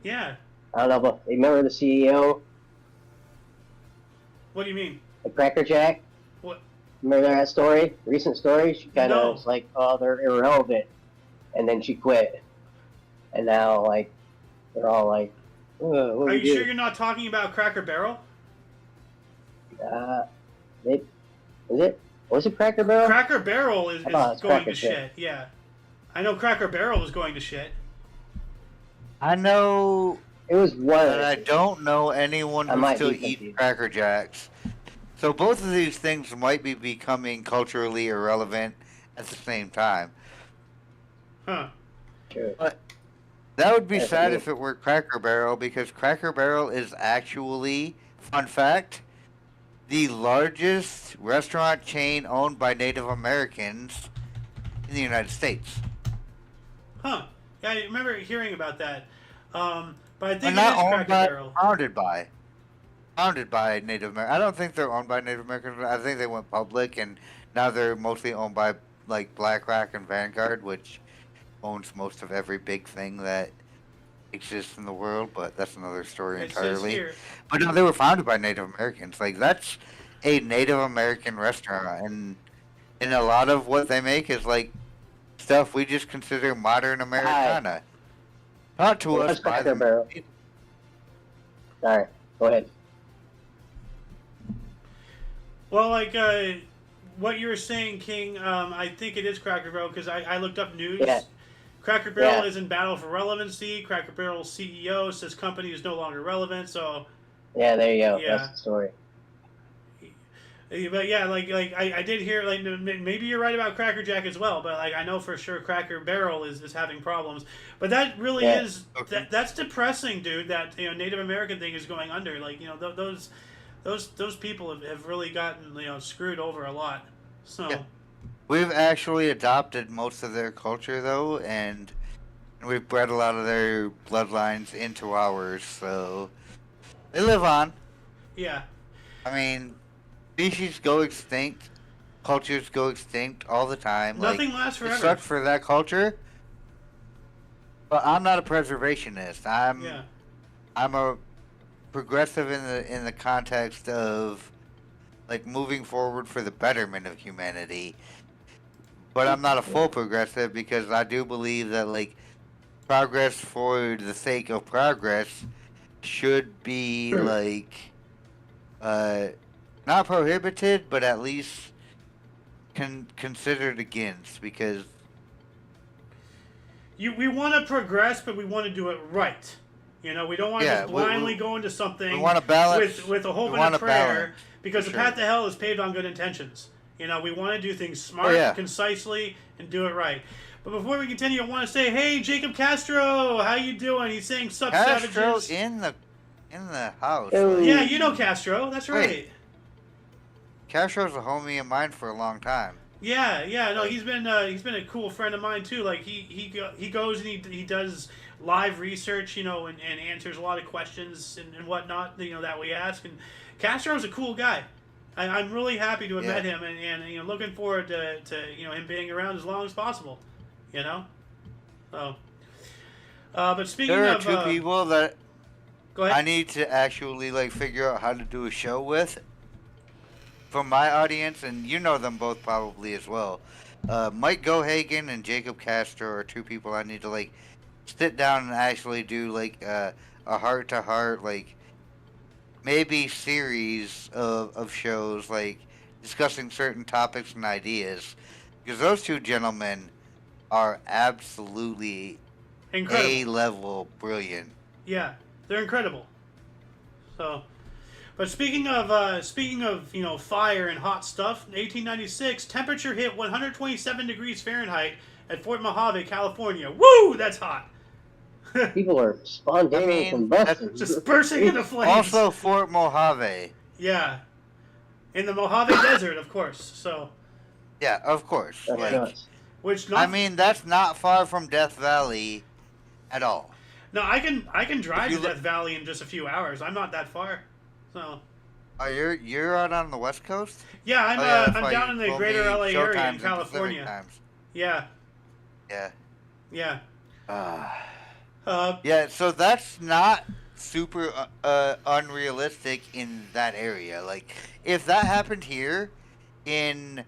Yeah. I don't know, but remember the CEO? What do you mean? The Cracker Jack? What? Remember that story? Recent story? She kind of was like, oh, they're irrelevant. And then she quit. And now, like, they're all like, what are you sure you're not talking about Cracker Barrel? Was it Cracker Barrel? Cracker Barrel is going to shit. Shit. Yeah. I know Cracker Barrel is going to shit. I know it was one. But I don't know anyone who still eats Cracker Jacks. So both of these things might be becoming culturally irrelevant at the same time. Huh. Sure. But that would be sad if it were Cracker Barrel, because Cracker Barrel is actually, fun fact, the largest restaurant chain owned by Native Americans in the United States. Huh. Yeah, I remember hearing about that. But I They're think it not is owned Cracker by, Barrel. founded by Native Americans. I don't think they're owned by Native Americans. I think they went public, and now they're mostly owned by like BlackRock and Vanguard, which owns most of every big thing that exists in the world. But that's another story It says entirely. here. But no, they were founded by Native Americans. Like that's a Native American restaurant, and a lot of what they make is like stuff we just consider modern Americana. Not to Well, us that's by Cracker them. Barrel. Sorry, go ahead. Well, like what you were saying, King, I think it is Cracker Barrel because I looked up news. Yeah. Cracker Barrel Yeah. is in battle for relevancy. Cracker Barrel's CEO says company is no longer relevant. So, Yeah, there you go. Yeah. That's the story. but yeah, like I did hear like maybe you're right about Cracker Jack as well, but like I know for sure Cracker Barrel is having problems. But that really Yeah. is Okay. that's depressing, dude. That Native American thing is going under. Like those people have really gotten screwed over a lot. So. Yeah. We've actually adopted most of their culture though, and we've bred a lot of their bloodlines into ours, so they live on. Yeah. I mean, species go extinct, cultures go extinct all the time. Nothing like, lasts it forever. sucks for that culture, but I'm not a preservationist. Yeah. I'm a progressive in the context of like moving forward for the betterment of humanity. But I'm not a full progressive because I do believe that like progress for the sake of progress should be like not prohibited, but at least considered against because We want to progress, but we want to do it right. We don't want to Yeah, just blindly go into something we want to balance with a hope we and want a to prayer, balance, because for the sure. path to hell is paved on good intentions. We want to do things smart, yeah. concisely, and do it right. But before we continue, I want to say, hey, Jacob Castro, how you doing? He's saying, sup, Castro savages. in the house. Oh. Like, Yeah, you know Castro. That's right. Wait. Castro's a homie of mine for a long time. Yeah. No, he's been a cool friend of mine too. Like he goes and he does live research, and answers a lot of questions and whatnot, that we ask. And Castro's a cool guy. I'm really happy to have Yeah. met him, and looking forward to him being around as long as possible. So. But speaking There are of two people that go ahead. I need to actually like figure out how to do a show with from my audience, and you know them both probably as well. Mike Gohagen and Jacob Castro are two people I need to like sit down and actually do like a heart to heart like maybe series of shows like discussing certain topics and ideas because those two gentlemen are absolutely Incredible. A-level brilliant. Yeah, they're incredible. So, but speaking of fire and hot stuff, in 1896, temperature hit 127 degrees Fahrenheit at Fort Mojave, California. Woo, that's hot. People are spontaneous I mean, combustion. Just bursting into flames. Also, Fort Mojave. Yeah, in the Mojave Desert, of course. So, Yeah, of course. That's Like, nuts. which I mean, that's not far from Death Valley at all. no, I can drive you to look- Death Valley in just a few hours. I'm not that far. So, Oh, you're out on the West Coast? yeah, I'm Oh, yeah, that's I'm why down you in the told greater me LA show area in times and Pacific California. times. Yeah, Yeah. yeah. Yeah, so that's not super unrealistic in that area. Like, if that happened here in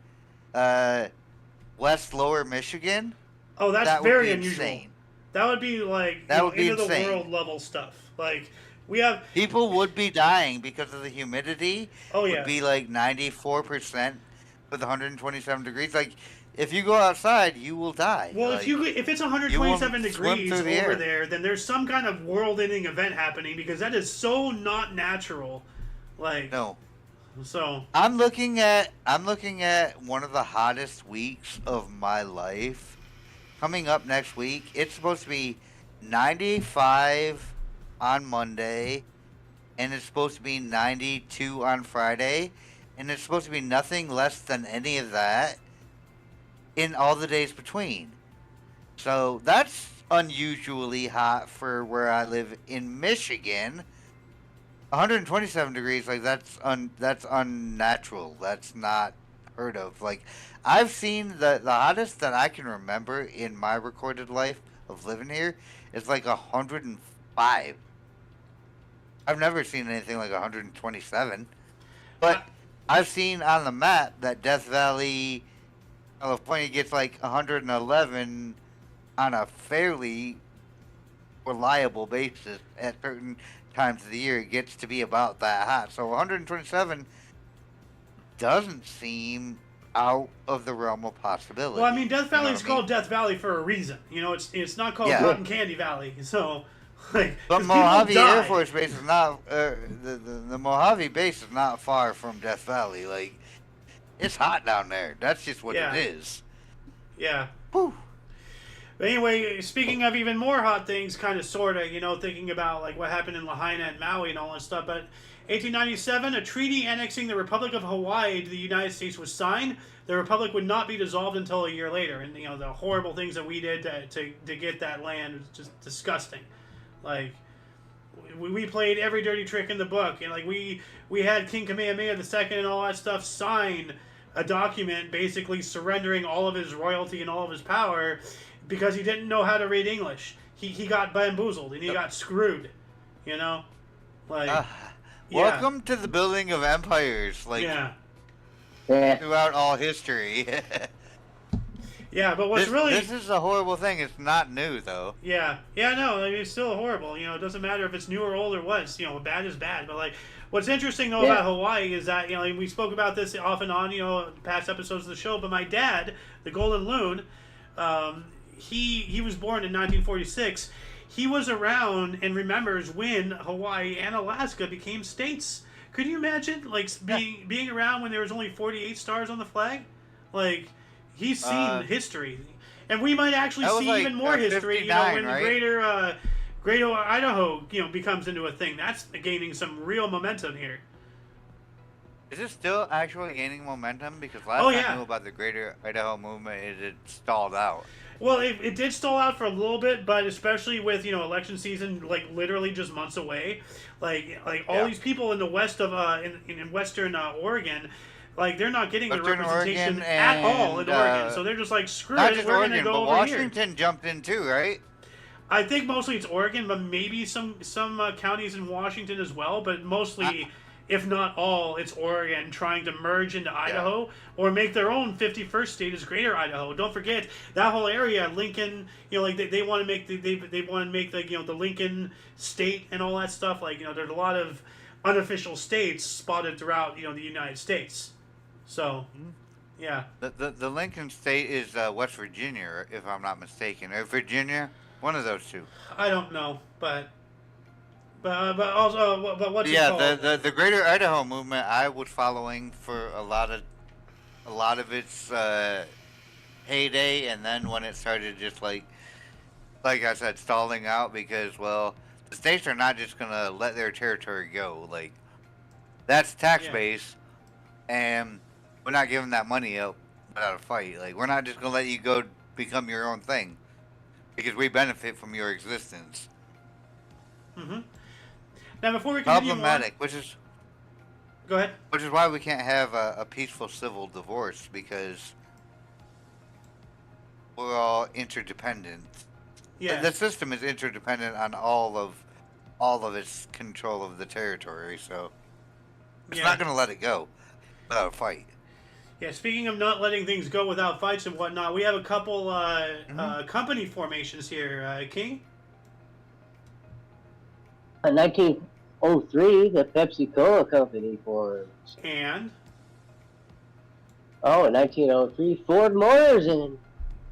West Lower Michigan, Oh, that's that would very be unusual. insane. That would be like That would be end of the insane. world level stuff. Like we have. People would be dying because of the humidity. Oh yeah. Would be like 94% with 127 degrees. Like, if you go outside, you will die. Well, like, if it's 127 you won't swim degrees through the over air. there, then there's some kind of world-ending event happening because that is so not natural. Like no. so. I'm looking at one of the hottest weeks of my life coming up next week. It's supposed to be 95 on Monday, and it's supposed to be 92 on Friday, and it's supposed to be nothing less than any of that in all the days between. So that's unusually hot for where I live in Michigan. 127 degrees, like that's unnatural. That's not heard of. Like I've seen the hottest that I can remember in my recorded life of living here is like 105. I've never seen anything like 127. Uh, But I've seen on the map that Death Valley, California gets like 111 on a fairly reliable basis at certain times of the year. It gets to be about that hot. So 127 doesn't seem out of the realm of possibility. Well, I mean, Death Valley You know is what I mean? called Death Valley for a reason. You know, it's not called Yeah. Cotton Candy Valley. So, like, But 'cause people Mojave Air die. Force Base is not the Mojave base is not far from Death Valley. Like it's hot down there. That's just what Yeah. it is. Yeah. Whew. But anyway, speaking of even more hot things, kind of, sort of, you know, thinking about, like, what happened in Lahaina and Maui and all that stuff, but 1897, a treaty annexing the Republic of Hawaii to the United States was signed. The Republic would not be dissolved until a year later, and, you know, the horrible things that we did to get that land was just disgusting. Like, we played every dirty trick in the book, and, like, we had King Kamehameha II and all that stuff sign a document basically surrendering all of his royalty and all of his power because he didn't know how to read English. He got bamboozled and he got screwed, you know? Like, yeah. Welcome to the building of empires, like Yeah. Yeah. throughout all history. Yeah, but what's really... This is a horrible thing. It's not new, though. Yeah. Yeah, no, I mean, it's still horrible. You know, it doesn't matter if it's new or old or what. It's, you know, bad is bad. But, like, what's interesting, though, about Hawaii is that, you know, we spoke about this off and on, you know, past episodes of the show, but my dad, the Golden Loon, he was born in 1946. He was around and remembers when Hawaii and Alaska became states. Could you imagine, like, being around when there was only 48 stars on the flag? Like, he's seen history. And we might actually That was see like, even more history, you know, 59, when right? the greater Idaho, you know, becomes into a thing. That's gaining some real momentum here. Is it still actually gaining momentum? Because last Oh, time yeah. I knew about the Greater Idaho movement, it had stalled out. Well, it did stall out for a little bit, but especially with, you know, election season, like, literally just months away, like all Yeah. these people in the west of in western Oregon, like, they're not getting the Western representation Oregon at all in and, Oregon. So they're just like, screw Not it, just we're Oregon, gonna go but over Washington here. jumped in too, right? I think mostly it's Oregon, but maybe some counties in Washington as well. But mostly, if not all, it's Oregon trying to merge into Idaho or make their own 51st state as Greater Idaho. Don't forget that whole area, Lincoln. You know, like they want to make they want to make the, you know, the Lincoln state and all that stuff. Like, you know, there's a lot of unofficial states spotted throughout, you know, the United States. So, yeah. The Lincoln state is West Virginia, if I'm not mistaken, or Virginia, one of those two. I don't know, but also, but what's it Yeah, called? the Greater Idaho movement I was following for a lot of its heyday, and then when it started just like I said, stalling out because, well, the states are not just gonna let their territory go. Like that's tax Yeah. base, and we're not giving that money up without a fight. Like we're not just gonna let you go become your own thing because we benefit from your existence. Mm-hmm. Now, before we continue Problematic, on, go ahead. which is why we can't have a peaceful civil divorce because we're all interdependent. Yeah. The system is interdependent on all of its control of the territory, so it's not going to let it go without a fight. Yeah, speaking of not letting things go without fights and whatnot, we have a couple company formations here, King. In 1903, the Pepsi-Cola Company formed. And In 1903, Ford Motors and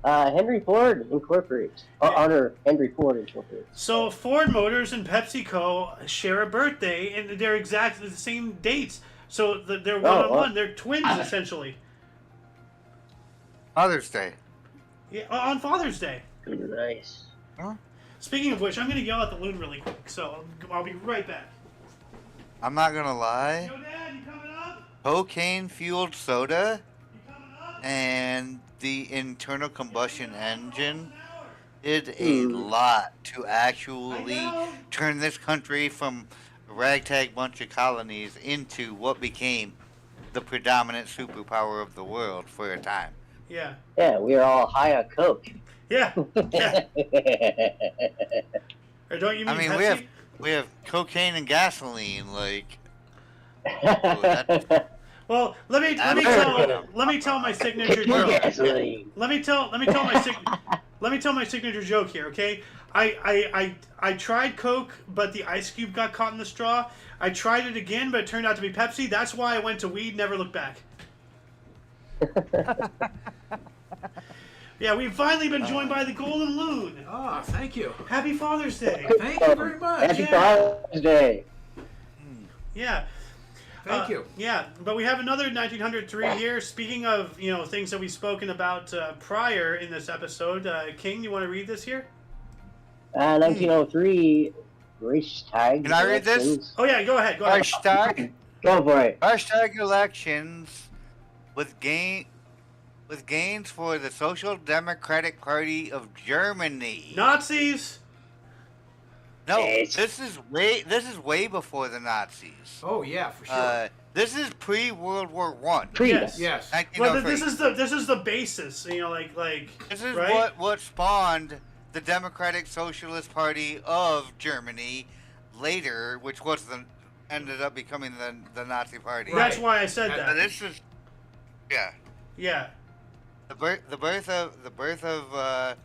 Henry Ford Incorporated. Honor Henry Ford Incorporated. so Ford Motors and PepsiCo share a birthday, and they're exactly the same dates. So they're one-on-one. They're twins, essentially. Father's Day. Yeah, on Father's Day. Nice. Huh? Speaking of which, I'm going to yell at the loon really quick, so I'll be right back. I'm not going to lie. Yo, Dad, you coming up? Cocaine-fueled soda You coming up? and the internal combustion engine did a Hmm. lot to I actually know. turn this country from a ragtag bunch of colonies into what became the predominant superpower of the world for a time. Yeah. Yeah, we are all high on coke. Yeah. Yeah. Or don't you I mean mean, Pepsi? we have cocaine and gasoline, like, so that's Well, that's kind of what I'm let me talking tell my about. signature Kick your joke. gasoline. Let me tell my signature joke here, okay? I tried Coke, but the ice cube got caught in the straw. I tried it again, but it turned out to be Pepsi. That's why I went to weed, never looked back. Yeah, we've finally been joined by the Golden Loon. Ah, thank you. Happy Father's Day. Thank you very much. Happy Yeah. Father's Day. Yeah. Thank you. Yeah, but we have another 1903 here. Speaking of, things that we've spoken about prior in this episode, King, you want to read this here? 1903, Reichstag. Can I read this? elections. Oh yeah, go ahead. Go ahead. Hashtag Go for it. Hashtag elections with gains for the Social Democratic Party of Germany. Nazis. No, Yes. this is way before the Nazis. Oh yeah, for sure. This is pre World War One. Yes. Yes. Well, 1903. this is the basis. This is right? what spawned the Democratic Socialist Party of Germany later, which ended up becoming the Nazi Party. Right. That's why I said And So that. this is, yeah, Yeah. the birth of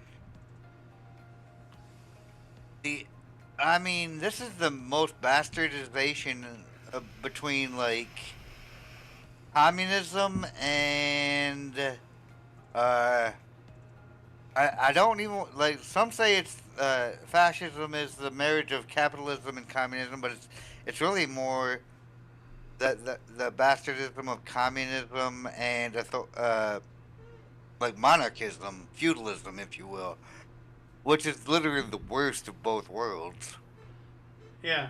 the. I mean, this is the most bastardization between like communism and I don't even like. Some say it's fascism is the marriage of capitalism and communism, but it's really more the bastardism of communism and like monarchism, feudalism, if you will, which is literally the worst of both worlds. Yeah.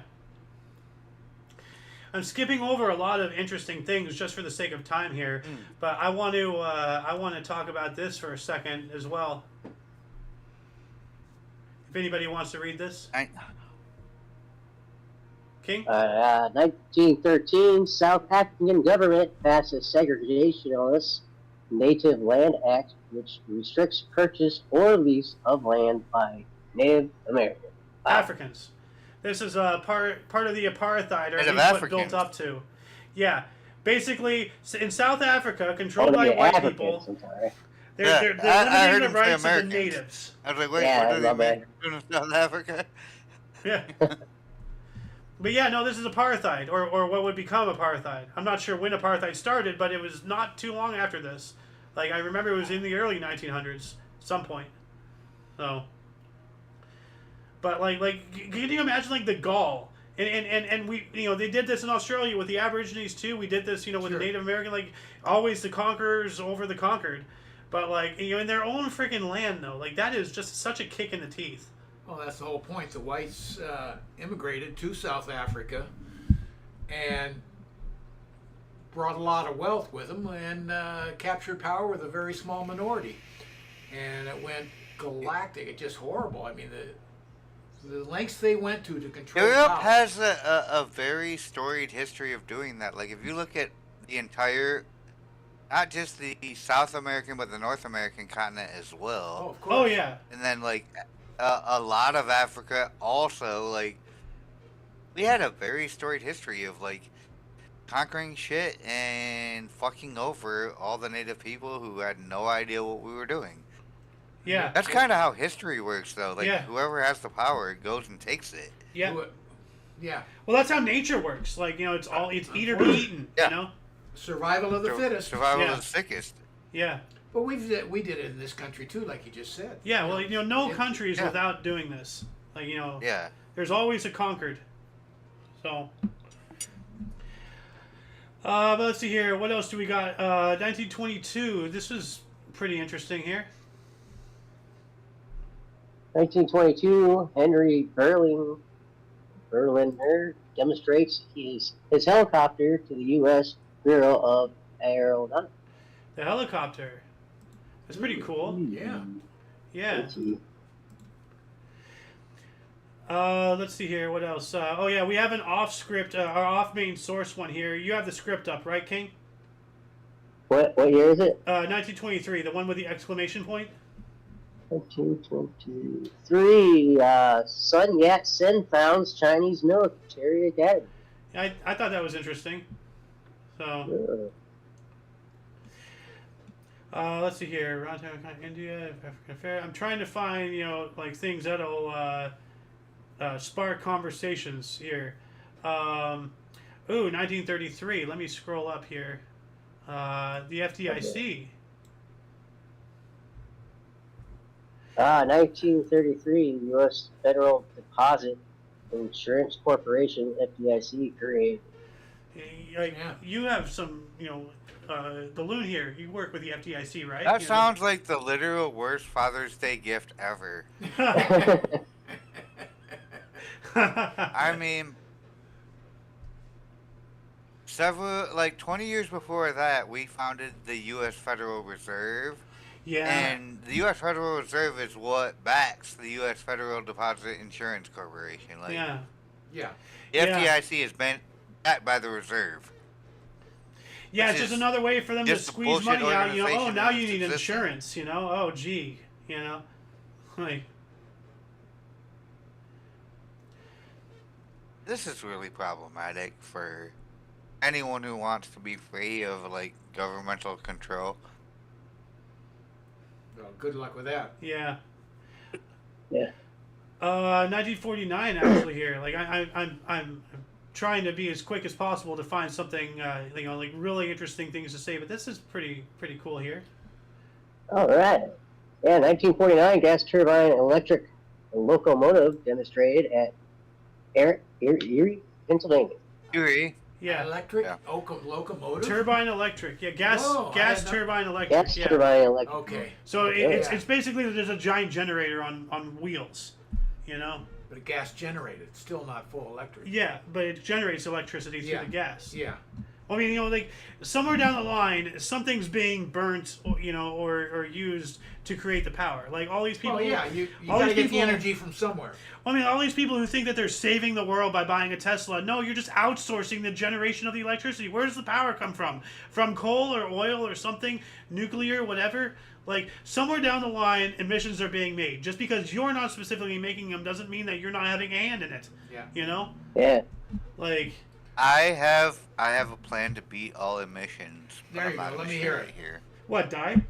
I'm skipping over a lot of interesting things just for the sake of time here, but I want to talk about this for a second as well. If anybody wants to read this, King. 1913, South African government passes a segregationist Native Land Act, which restricts purchase or lease of land by Native Americans. Africans. This is part of the apartheid, or at Native least what Africans. built up to. Yeah, basically in South Africa, controlled Oh, by the white Africans, people, I'm sorry. they're I heard limiting the him say rights of the Americans. natives. I was like, wait, Yeah, what are my they bad. doing in South Africa? Yeah. But yeah, no, this is apartheid, or what would become apartheid. I'm not sure when apartheid started, but it was not too long after this. Like, I remember it was in the early 1900s, some point. So, but can you imagine like the gall? And we, they did this in Australia with the Aborigines too. We did this, with the Sure. Native American, like always the conquerors over the conquered. But like, in their own freaking land though, like that is just such a kick in the teeth. Well, that's the whole point. The whites immigrated to South Africa and brought a lot of wealth with them and captured power with a very small minority. And it went galactic. It's just horrible. I mean, the lengths they went to control Europe power. has a very storied history of doing that. Like, if you look at the entire, not just the South American, but the North American continent as Oh, well. of course. Oh yeah, And then, like, a lot of Africa also, like, we had a very storied history of, like, conquering shit and fucking over all the native people who had no idea what we were doing. yeah, That's kind of how history works, though. Like, Yeah. whoever has the power goes and takes it. yeah. Yeah. Well, that's how nature works. Like, it's eat or be eaten. Yeah. Survival of the fittest. Survival Yeah. of the sickest. Yeah. But we did it in this country too, like you just said. Yeah. Well, no country is Yeah. without doing this. Like, Yeah. there's always a conquered. So. But let's see here. What else do we got? 1922. This was pretty interesting here. 1922, Henry Berliner demonstrates his helicopter to the U.S. Bureau of Aeronautics. The helicopter. That's pretty cool. Yeah. Yeah. Let's see here. What else? Oh yeah, we have an off script, or off main source one here. You have the script up, right, King? What year is it? 1923, the one with the exclamation point. 1923. Sun Yat-sen founds Chinese military academy. I thought that was interesting. So. Let's see here. India, African affair. I'm trying to find, like things that'll spark conversations here. 1933. Let me scroll up here. The FDIC. 1933. U.S. Federal Deposit Insurance Corporation, FDIC, created. You have some, the loon here. You work with the FDIC, right? That sounds like the literal worst Father's Day gift ever. I mean, 20 years before that, we founded the U.S. Federal Reserve. Yeah. And the U.S. Federal Reserve is what backs the U.S. Federal Deposit Insurance Corporation. Yeah. Yeah. The FDIC is backed by the Reserve. Yeah, it's just another way for them to squeeze money out. Oh, now you need existence. insurance. Oh, gee. Like. This is really problematic for anyone who wants to be free of governmental control. Well, good luck with that. Yeah. Yeah. 1949 actually here. Like I'm trying to be as quick as possible to find something like really interesting things to say, but this is pretty cool here. All right. Yeah, 1949 gas turbine electric locomotive demonstrated at Erie, Pennsylvania. Erie. Yeah. Electric locomotive. Turbine electric. Yeah, gas turbine electric. Gas turbine electric. Okay. So it's basically there's a giant generator on wheels, But a gas generator, it's still not full electric. Yeah, but it generates electricity through the gas. Yeah. I mean, somewhere down the line, something's being burnt, or used to create the power. Like all these people. Oh yeah, you gotta get the energy from somewhere. I mean, all these people who think that they're saving the world by buying a Tesla. No, you're just outsourcing the generation of the electricity. Where does the power come from? From coal or oil or something, nuclear, whatever. Like somewhere down the line, emissions are being made. Just because you're not specifically making them doesn't mean that you're not having a hand in it. Yeah. Yeah. Like. I have a plan to beat all emissions. There you go. Let me hear it. Here. What, die?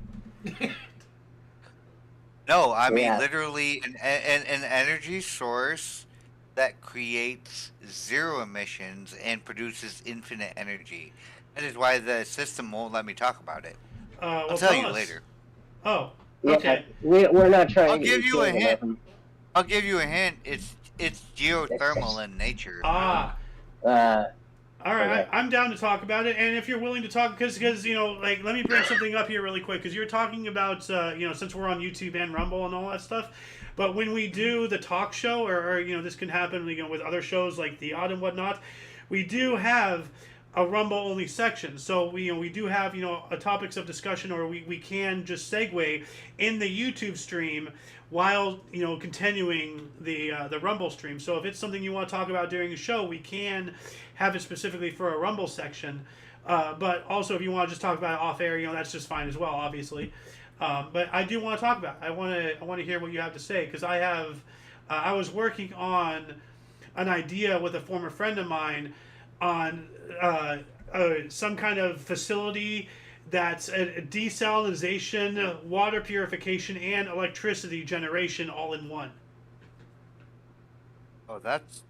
No, I mean literally an energy source that creates zero emissions and produces infinite energy. That is why the system won't let me talk about it. I'll tell you later. Oh, okay. Yeah, we're not trying. I'll give you a hint. I'll give you a hint. It's geothermal in nature. All right, I'm down to talk about it, and if you're willing to talk, because let me bring something up here really quick, because you're talking about since we're on YouTube and Rumble and all that stuff, but when we do the talk show, or this can happen with other shows like ThEoD and whatnot, we do have a Rumble only section, so we do have a topics of discussion, or we can just segue in the YouTube stream while continuing the Rumble stream. So if it's something you want to talk about during the show, we can have it specifically for a Rumble section. But also, if you want to just talk about it off air, that's just fine as well, obviously. But I do want to talk about it. I want to hear what you have to say, because I was working on an idea with a former friend of mine on some kind of facility that's a desalinization, water purification, and electricity generation all in one. Oh, that's...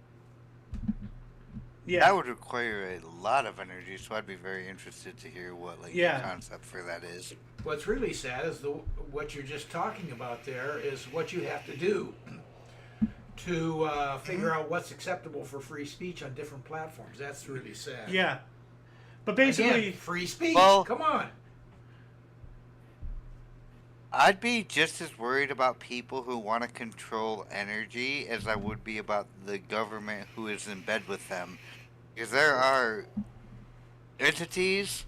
Yeah. That would require a lot of energy, so I'd be very interested to hear what the concept for that is. What's really sad is what you're just talking about there is what you have to do to figure out what's acceptable for free speech on different platforms. That's really sad. Yeah. But basically... Again, free speech, well, come on. I'd be just as worried about people who want to control energy as I would be about the government who is in bed with them. Because there are entities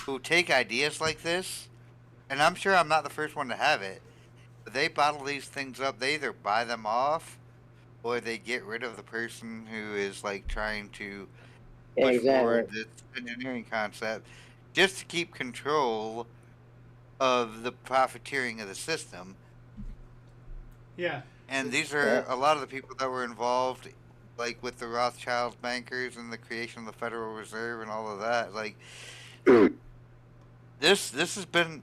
who take ideas like this, and I'm sure I'm not the first one to have it, but they bottle these things up. They either buy them off, or they get rid of the person who is like trying to Yeah, push exactly. forward this engineering concept, just to keep control of the profiteering of the system. Yeah. And these Yeah. are a lot of the people that were involved, like with the Rothschild bankers and the creation of the Federal Reserve and all of that. Like this has been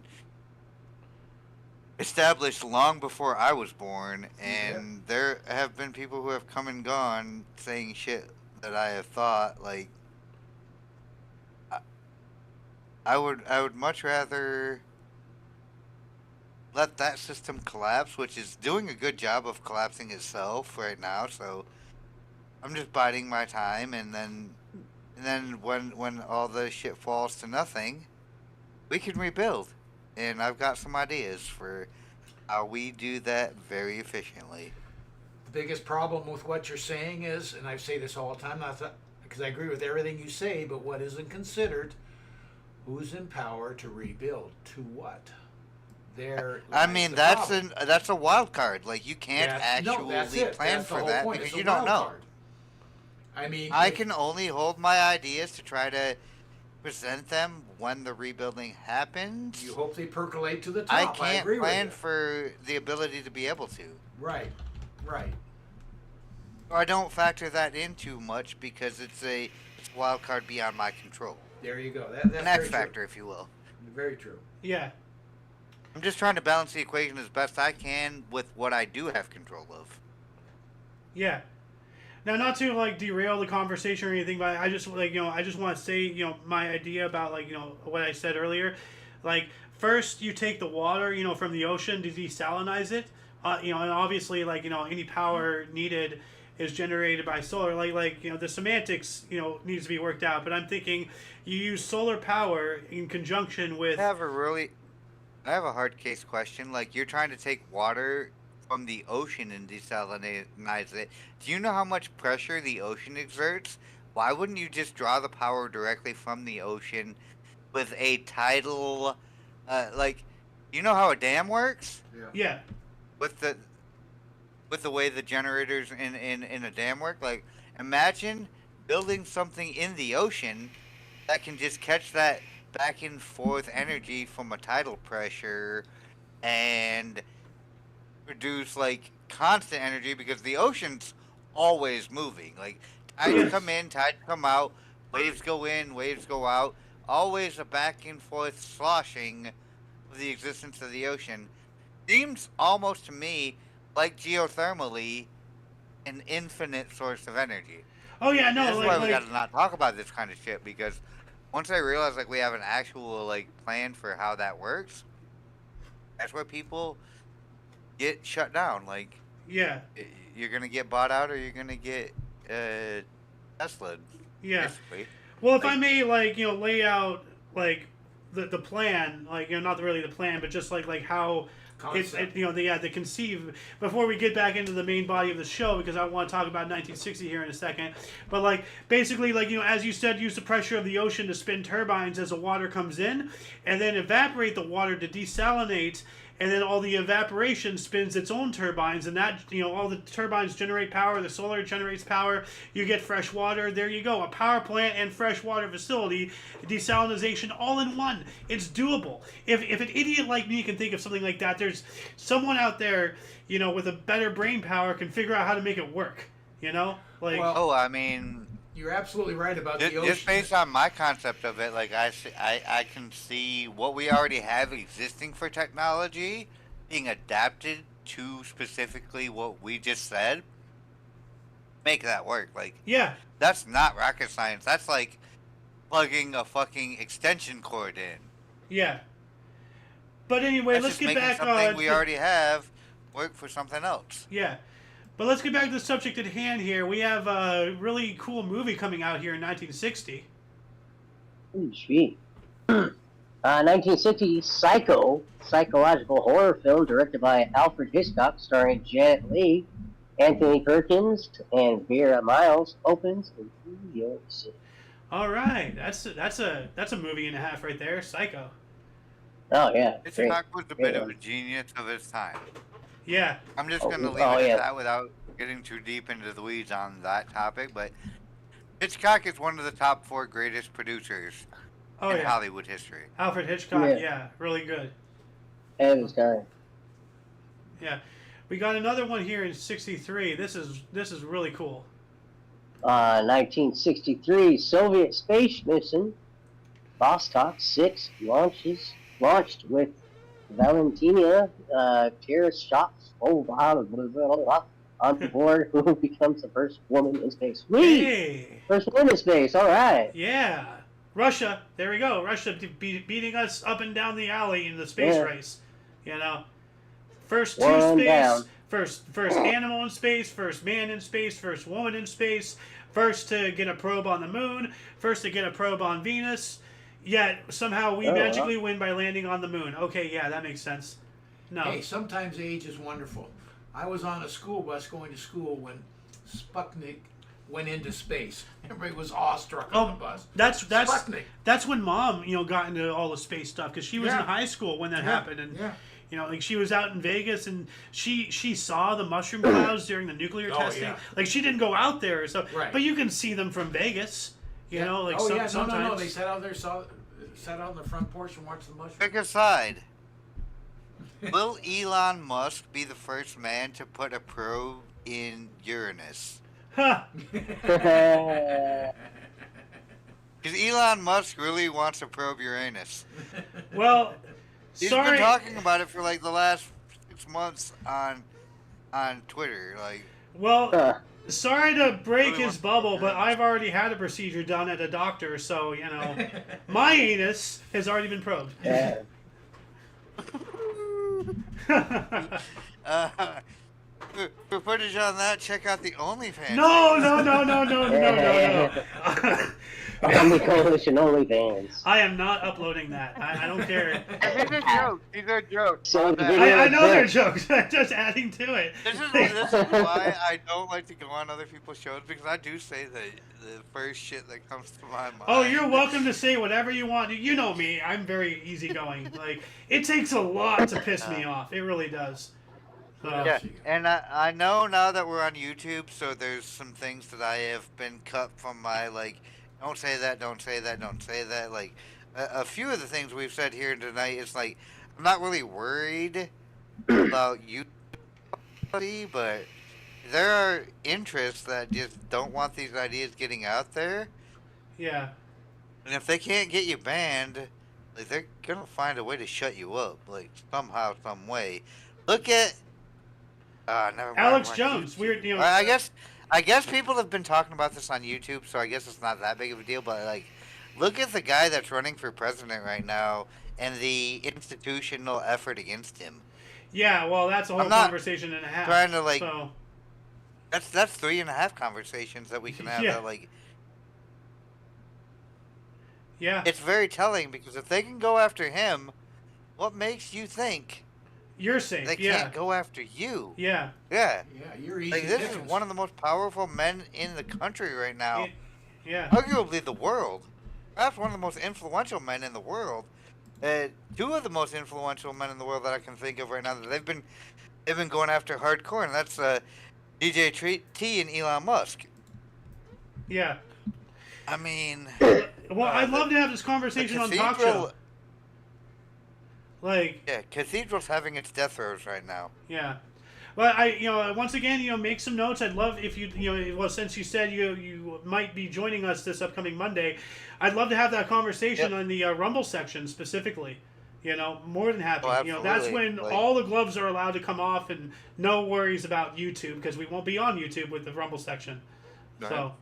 established long before I was born, and there have been people who have come and gone saying shit that I have thought. Like I would much rather let that system collapse, which is doing a good job of collapsing itself right now. So I'm just biding my time, and then when all the shit falls to nothing, we can rebuild. And I've got some ideas for how we do that very efficiently. The biggest problem with what you're saying is, and I say this all the time, because I agree with everything you say, but what isn't considered, who's in power to rebuild? To what? I mean, that's a wild card. Like you can't actually plan That's for the that whole point. because It's a you don't wild know. card. I mean, I can only hold my ideas to try to present them when the rebuilding happens. You hope they percolate to the top. I can't agree plan with you. for the ability to be able to. Right. I don't factor that in too much because it's a wild card beyond my control. There you go. That's An X very factor, true. if you will. Very true. Yeah. I'm just trying to balance the equation as best I can with what I do have control of. Yeah. Now, not to like derail the conversation or anything, but I just like I just want to say my idea about like what I said earlier. Like first, you take the water from the ocean to desalinize it. And obviously like any power needed is generated by solar. Like the semantics needs to be worked out. But I'm thinking you use solar power in conjunction with. I have a hard case question. Like you're trying to take water from the ocean and desalinize it. Do you know how much pressure the ocean exerts? Why wouldn't you just draw the power directly from the ocean with a tidal, like, you know how a dam works? Yeah. With the way the generators in a dam work? Like, imagine building something in the ocean that can just catch that back and forth energy from a tidal pressure and produce like constant energy because the ocean's always moving. Like tides come in, tides come out, waves go in, waves go out. Always a back and forth sloshing of the existence of the ocean. Seems almost to me like geothermally an infinite source of energy. Oh yeah, no. This is why we gotta not talk about this kind of shit because once I realize like we have an actual like plan for how that works, that's where people get shut down. Like, yeah, you're gonna get bought out, or you're gonna get Tesla. Yeah. Basically. Well, if I may, like lay out like the plan, like not really the plan, but just like how the conceive before we get back into the main body of the show, because I want to talk about 1960 here in a second. But like basically, like as you said, use the pressure of the ocean to spin turbines as the water comes in, and then evaporate the water to desalinate. And then all the evaporation spins its own turbines, and that all the turbines generate power. The solar generates power. You get fresh water. There you go, a power plant and fresh water facility, desalination all in one. It's doable. If an idiot like me can think of something like that, there's someone out there with a better brain power can figure out how to make it work. I mean, you're absolutely right about the ocean. Just based on my concept of it, like I can see what we already have existing for technology being adapted to specifically what we just said. Make that work. Like, yeah, that's not rocket science. That's like plugging a fucking extension cord in. Yeah. But anyway, let's get back on something we already have work for something else. Yeah. But let's get back to the subject at hand here. We have a really cool movie coming out here in 1960. Ooh, sweet. 1960, Psycho, psychological horror film directed by Alfred Hitchcock, starring Janet Leigh, Anthony Perkins, and Vera Miles, opens in New York City. All right, that's a movie and a half right there, Psycho. Oh yeah, Hitchcock was a bit of a genius of his time. Yeah. I'm just gonna leave it at that getting too deep into the weeds on that topic, but Hitchcock is one of the top 4 greatest producers Oh in yeah, Hollywood history. Alfred Hitchcock. Yeah. Yeah, really good. And his time. Yeah, we got another one here in '63. This is really cool. 1963 Soviet space mission Vostok 6 launched with Valentina Tereshkov's on board, who becomes the first woman in space. Sweet! Hey, First woman in space, alright. yeah, Russia. There we go. Russia beating us up and down the alley in the space Yeah. race. You know, first to One space, down. first animal in space, first man in space, first woman in space, first to get a probe on the moon, first to get a probe on Venus. Yet somehow we Oh, magically win by landing on the moon. Okay, yeah, that makes sense. No. Hey, sometimes age is wonderful. I was on a school bus going to school when Sputnik went into space. Everybody was awestruck on the bus. That's Sputnik. that's when Mom, got into all the space stuff because she was in Yeah. high school when that happened, and Yeah. like she was out in Vegas and she saw the mushroom clouds during the nuclear Oh, testing. yeah. Like she didn't go out there, so Right. but you can see them from Vegas. You know, like oh yeah, no, sometimes. They sat out there, sat out on the front porch and watched the mushroom. Pick a side. Will Elon Musk be the first man to put a probe in Uranus? Ha! Because Elon Musk really wants to probe Uranus. Well, He's sorry. been talking about it for like the last 6 months on Twitter. Like, Well, sorry to break Really his wants- bubble, but I've already had a procedure done at a doctor, so my anus has already been probed. Yeah. for footage on that, check out the OnlyFans. No. Omni Coalition OnlyFans. I am not uploading that. I don't care. These are jokes. These are jokes. So the My video- bad. I know they're jokes. I'm just adding to it. This is why I don't like to go on other people's shows, because I do say the first shit that comes to my mind. Oh, you're welcome to say whatever you want. You know me. I'm very easygoing. Like, it takes a lot to piss me off. It really does. So, Yeah, and I know now that we're on YouTube, so there's some things that I have been cut from my, like, don't say that, don't say that, don't say that. Like, a few of the things we've said here tonight, it's like, I'm not really worried about YouTube, but there are interests that just don't want these ideas getting out there. yeah. And if they can't get you banned, like, they're gonna find a way to shut you up, like, somehow, some way. Look at never mind, Alex we're on Jones. YouTube. Weird, I guess people have been talking about this on YouTube, so I guess it's not that big of a deal. But like, look at the guy that's running for president right now and the institutional effort against him. Yeah, well, that's a whole I'm not conversation and a half. trying to, like, So, That's 3.5 conversations that we can have. Yeah. That, like, yeah. it's very telling, because if they can go after him, what makes you think You're safe. they Yeah. can't go after you? Yeah. Yeah. Yeah, you're easy. Like, this is pickings. one of the most powerful men in the country right now. Yeah. Arguably the world. Perhaps one of the most influential men in the world. Two of the most influential men in the world that I can think of right now that they've been going after hardcore, and that's DJ T and Elon Musk. Yeah. I mean, Well, I'd love to have this conversation on talk show. Like, Yeah, Cathedral's having its death throes right now. yeah. But once again, make some notes. I'd love if you, well, since you said you might be joining us this upcoming Monday, I'd love to have that conversation Yep. on the Rumble section specifically. More than happy. Oh, That's absolutely. when Like- all the gloves are allowed to come off and no worries about YouTube, because we won't be on YouTube with the Rumble section. Right. So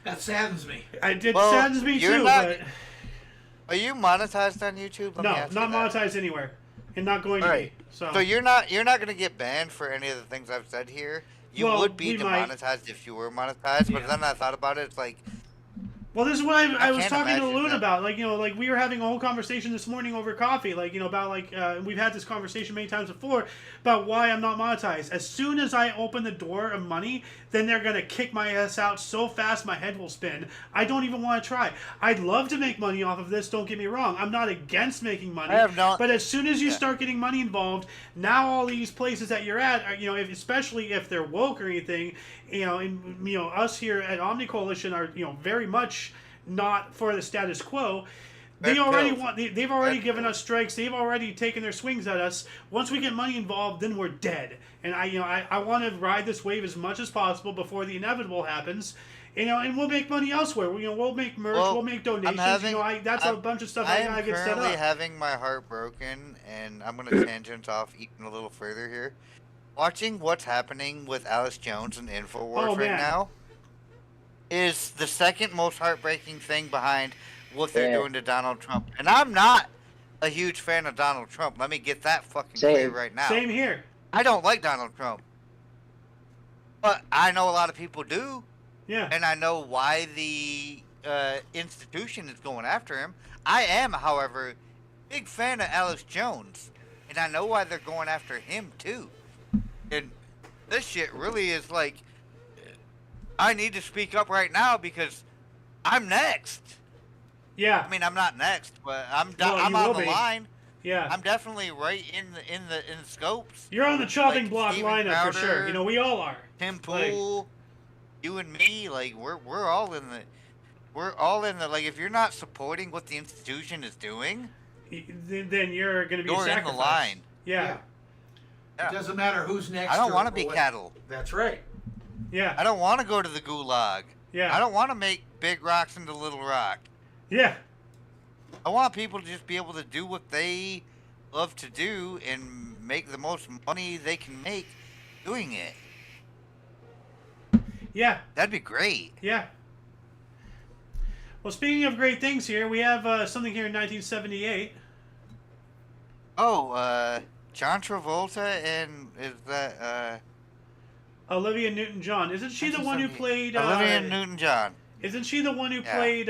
That saddens me. it Well, saddens me you're too. not- But Are you monetized on YouTube? Let me no, ask not you that. monetized anywhere, and not going Alright. to be. So, So you're not gonna get banned for any of the things I've said here. You Well, would be we might. demonetized if you were monetized, but Yeah. then I thought about it. It's like, Well, this is what I was can't talking to imagine Loon that. about. Like, like we were having a whole conversation this morning over coffee. Like, about we've had this conversation many times before about why I'm not monetized. As soon as I open the door of money, then they're gonna kick my ass out so fast my head will spin. I don't even want to try. I'd love to make money off of this. Don't get me wrong. I'm not against making money. I have not- But as soon as you Yeah. start getting money involved, now all these places that you're at, are, especially if they're woke or anything, and us here at Omni Coalition are very much not for the status quo. They Red already pills. want. They've already Red given pills. us strikes. They've already taken their swings at us. Once we get money involved, then we're dead. And I want to ride this wave as much as possible before the inevitable happens. And we'll make money elsewhere. We'll make merch. Well, we'll make donations. That's a bunch of stuff I I am gotta get set currently up. having my heart broken, and I'm gonna tangent off even a little further here. Watching what's happening with Alice Jones and Infowars Oh, right man. now is the second most heartbreaking thing behind what they're Yeah. doing to Donald Trump. And I'm not a huge fan of Donald Trump. Let me get that fucking clear Same. right now. Same here. I don't like Donald Trump, but I know a lot of people do. Yeah. And I know why the institution is going after him. I am, however, big fan of Alex Jones, and I know why they're going after him too. And this shit really is like, I need to speak up right now because I'm next. Yeah. I mean, I'm not next, but I'm Well, I'm you on will the be. line. Yeah. I'm definitely right in the scopes. You're on the chopping like block Steven lineup for Crowder, sure. We all are. Tim Like- Pool, you and me, like we're all in the like if you're not supporting what the institution is doing, Then you're going to be you're in the sacrificed. line. Yeah. Yeah. It doesn't matter who's next. I don't or- want to or be what- cattle. That's right. Yeah. I don't want to go to the gulag. Yeah. I don't want to make big rocks into little rock. Yeah. I want people to just be able to do what they love to do and make the most money they can make doing it. Yeah. That'd be great. Yeah. Well, speaking of great things here, we have something here in 1978. Oh, John Travolta and is that Olivia Newton-John. Isn't she the one who played... Olivia Newton-John? Isn't she the one who Yeah. played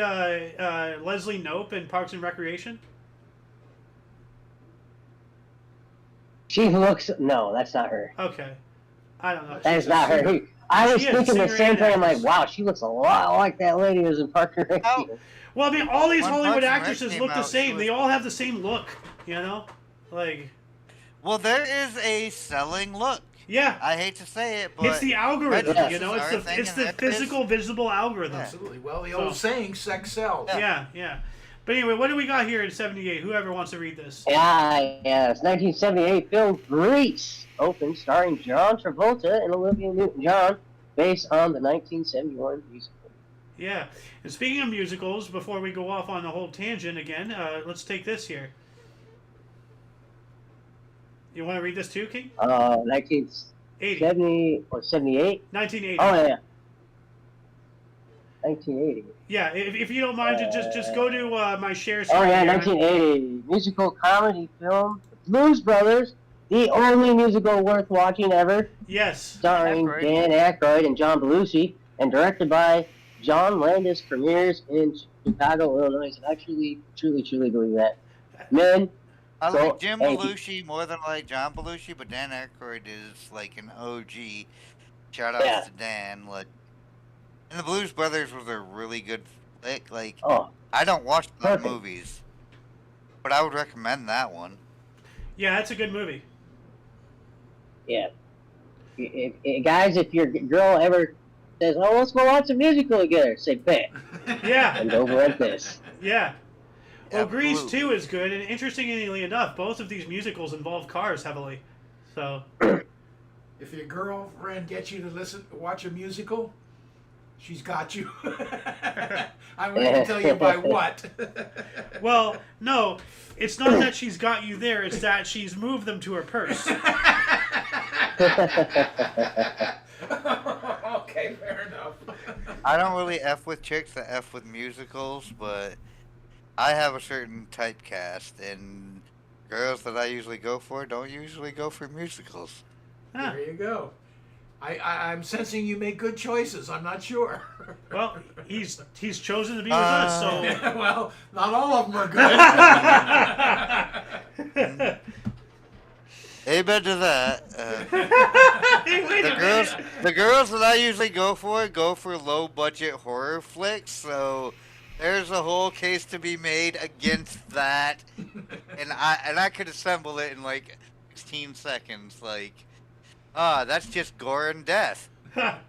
Leslie Knope in Parks and Recreation? She looks. No, that's not her. Okay. I don't know. That She's is a not her. singer. I was She is a thinking the singer same and thing. I'm like, actress. wow, she looks a lot like that lady who was in Park and Rec. Oh. Well, I mean, all these When Hollywood Parks and Rec actresses came look the out, she same. was- They all have the same look, Like, Well, there is a selling look. yeah. I hate to say it, but It's the algorithm, prejudices It's are a the thing, it's and the there is- physical, visible algorithm. Yeah. Absolutely. Well, the So- old saying, sex sells. Yeah, yeah. But anyway, what do we got here in 78? Whoever wants to read this. Yeah, it's 1978 film Grease opened, starring John Travolta and Olivia Newton-John, based on the 1971 musical. Yeah. And speaking of musicals, before we go off on the whole tangent again, let's take this here. You want to read this too, King? 1970 or 78? 1980. Oh yeah, 1980. Yeah, if you don't mind, just go to my share screen. Oh yeah, here. 1980 musical comedy film The Blues Brothers, the only musical worth watching ever, Yes. starring Aykroyd. Dan Aykroyd and John Belushi, and directed by John Landis. Premieres in Chicago, Illinois. I actually, truly believe that. Men, I So, like Jim hey. Belushi more than I like John Belushi, but Dan Aykroyd is like an OG. Shout out Yeah. to Dan. Like, and the Blues Brothers was a really good flick. Like, oh, I don't watch the Perfect. movies, but I would recommend that one. Yeah, that's a good movie. yeah. Guys, if your girl ever says, "Oh, let's go watch a musical together," say, "Bet," Yeah, and go rent this. yeah. Well, Grease Absolutely. 2 is good, and interestingly enough, both of these musicals involve cars heavily. So, If your girlfriend gets you to watch a musical, she's got you. I'm going to tell you by what. well, no, it's not that she's got you there, it's that she's moved them to her purse. Okay, fair enough. I don't really F with chicks, I F with musicals, but I have a certain typecast, and girls that I usually go for don't usually go for musicals. Huh. There you go. I'm sensing you make good choices. I'm not sure. Well, he's chosen to be with us, so. Well, not all of them are good. Amen to that. The girls that I usually go for low budget horror flicks, so there's a whole case to be made against that, and I could assemble it in like 16 seconds. Like, that's just gore and death.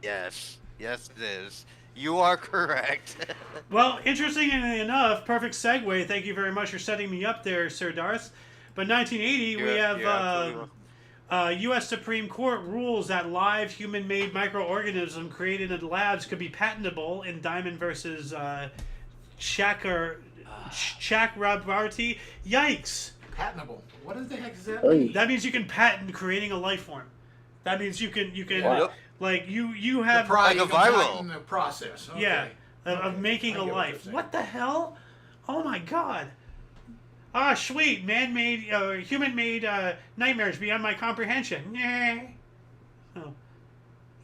Yes, it is. You are correct. Well, interestingly enough, perfect segue. Thank you very much for setting me up there, Sir Darth. But 1980, we have U.S. Supreme Court rules that live human-made microorganism created in labs could be patentable in Diamond versus Chakrabarti. Yikes! Patentable. What the heck is that? Hey. That means you can patent creating a life form. That means you can Yep. like you have Like a viral. patent the process. Okay. yeah of making I a get what life. you're saying. What the hell? Oh my god! Ah, sweet man-made, human-made nightmares beyond my comprehension. Nah. Oh,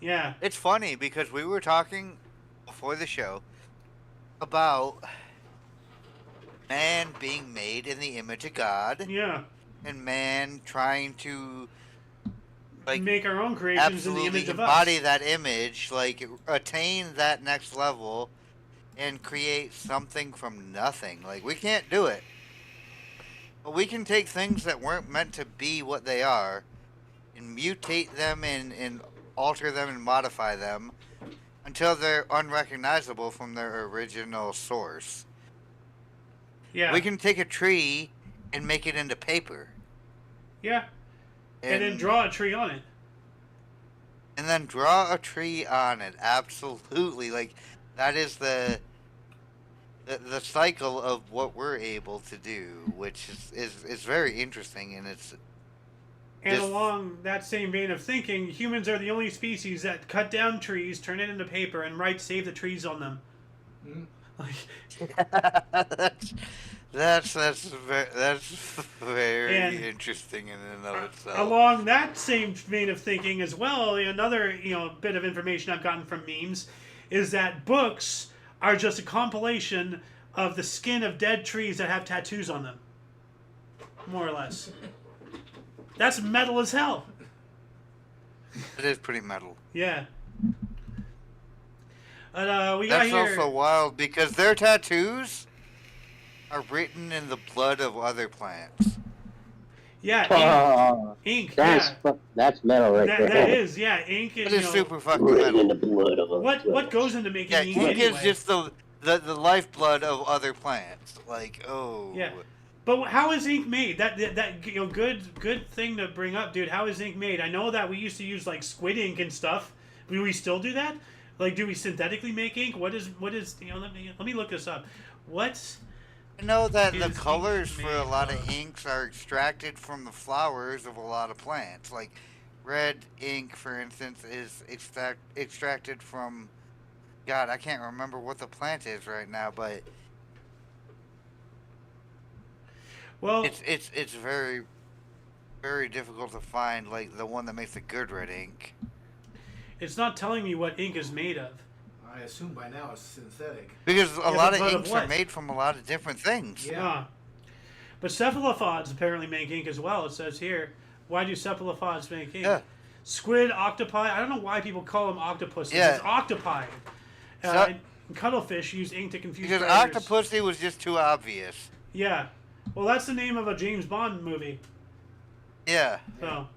yeah. It's funny because we were talking before the show about man being made in the image of God Yeah. and man trying to like Make our own creations in the absolutely image of embody us. that image, like attain that next level and create something from nothing. Like we can't do it. But we can take things that weren't meant to be what they are and mutate them and alter them and modify them until they're unrecognizable from their original source. Yeah. We can take a tree and make it into paper. Yeah. And then draw a tree on it. And then draw a tree on it. Absolutely. Like, that is the cycle of what we're able to do, which is very interesting, and it's And just- along that same vein of thinking, humans are the only species that cut down trees, turn it into paper, and write "Save the Trees" on them. Hmm. Like, that's very And- interesting in and of itself. along that same vein of thinking as well, another bit of information I've gotten from memes is that books are just a compilation of the skin of dead trees that have tattoos on them, more or less. That's metal as hell. It is pretty metal. Yeah. But we got That's here. also wild because their tattoos are written in the blood of other plants. Yeah, Oh, ink. that's Yeah. that's metal right there. That is, yeah, ink is. It is super fucking Written in metal. the blood of a What goes into making Yeah, ink ink anyway? is just the lifeblood of other plants. Like, oh. Yeah. But how is ink made? That good thing to bring up, dude. How is ink made? I know that we used to use like squid ink and stuff. Do we still do that? Like, do we synthetically make ink? What is let me look this up. What? I know that Is the ink colors for a made lot of? of inks are extracted from the flowers of a lot of plants. Like red ink, for instance, is extracted from. God, I can't remember what the plant is right now, but Well, it's very, very difficult to find like the one that makes the good red ink. it's not telling me what ink is made of. I assume by now it's synthetic. Because a Yeah, lot but of of inks are what? made from a lot of different things. Yeah. But cephalopods apparently make ink as well. It says here. Why do cephalopods make ink? Yeah. Squid, octopi. I don't know why people call them octopuses. Yeah. It's octopi. So- And cuttlefish use ink to confuse Because predators. Octopussy was just too obvious. Yeah. Well, that's the name of a James Bond movie. Yeah. So.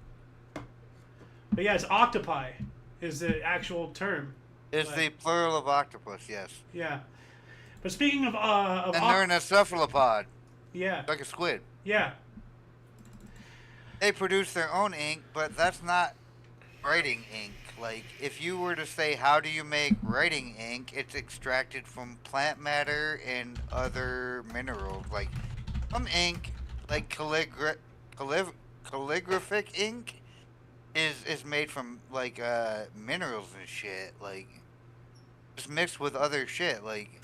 But yeah, it's octopi is the actual term. It's Right. the plural of octopus, yes. Yeah. But speaking of And they're in a cephalopod, yeah, like a squid. yeah. They produce their own ink, but that's not writing ink. Like, if you were to say, how do you make writing ink, it's extracted from plant matter and other minerals. Like, some ink, like calligraphic ink, is made from, like, minerals and shit. Like, just mixed with other shit. Like,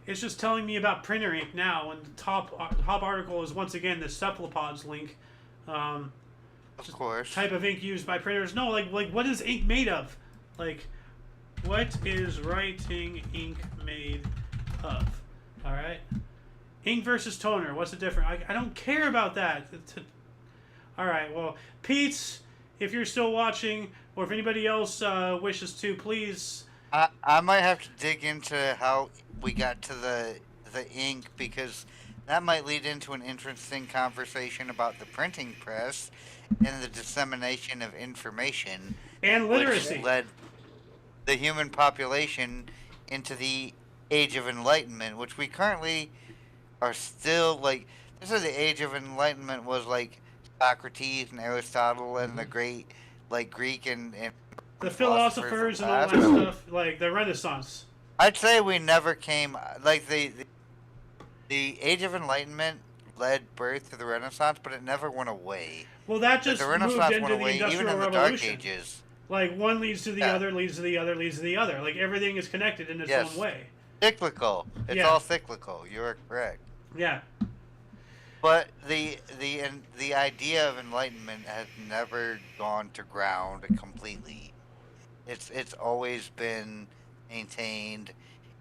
It's just telling me about printer ink now, and the top article is once again the cephalopods link. Of course. type of ink used by printers. No, like what is ink made of? Like, what is writing ink made of? All right. Ink versus toner. What's the difference? I don't care about that. All right. Well, Pete's, if you're still watching, or if anybody else wishes to, please. I might have to dig into how we got to the ink, because that might lead into an interesting conversation about the printing press and the dissemination of information And literacy. which led the human population into the Age of Enlightenment, which we currently are still like. This is the Age of Enlightenment was like Socrates and Aristotle and the great like Greek and The philosophers and all that stuff, like the Renaissance. I'd say we never came like the Age of Enlightenment led birth to the Renaissance, but it never went away. Well, that just the moved Renaissance into went the away even Industrial in the Revolution. Dark Ages. Like one leads to the Yeah. other, leads to the other, leads to the other. Like everything is connected in its Yes. own way. Cyclical. It's Yeah. all cyclical. You are correct. Yeah. But the idea of enlightenment has never gone to ground completely. It's always been maintained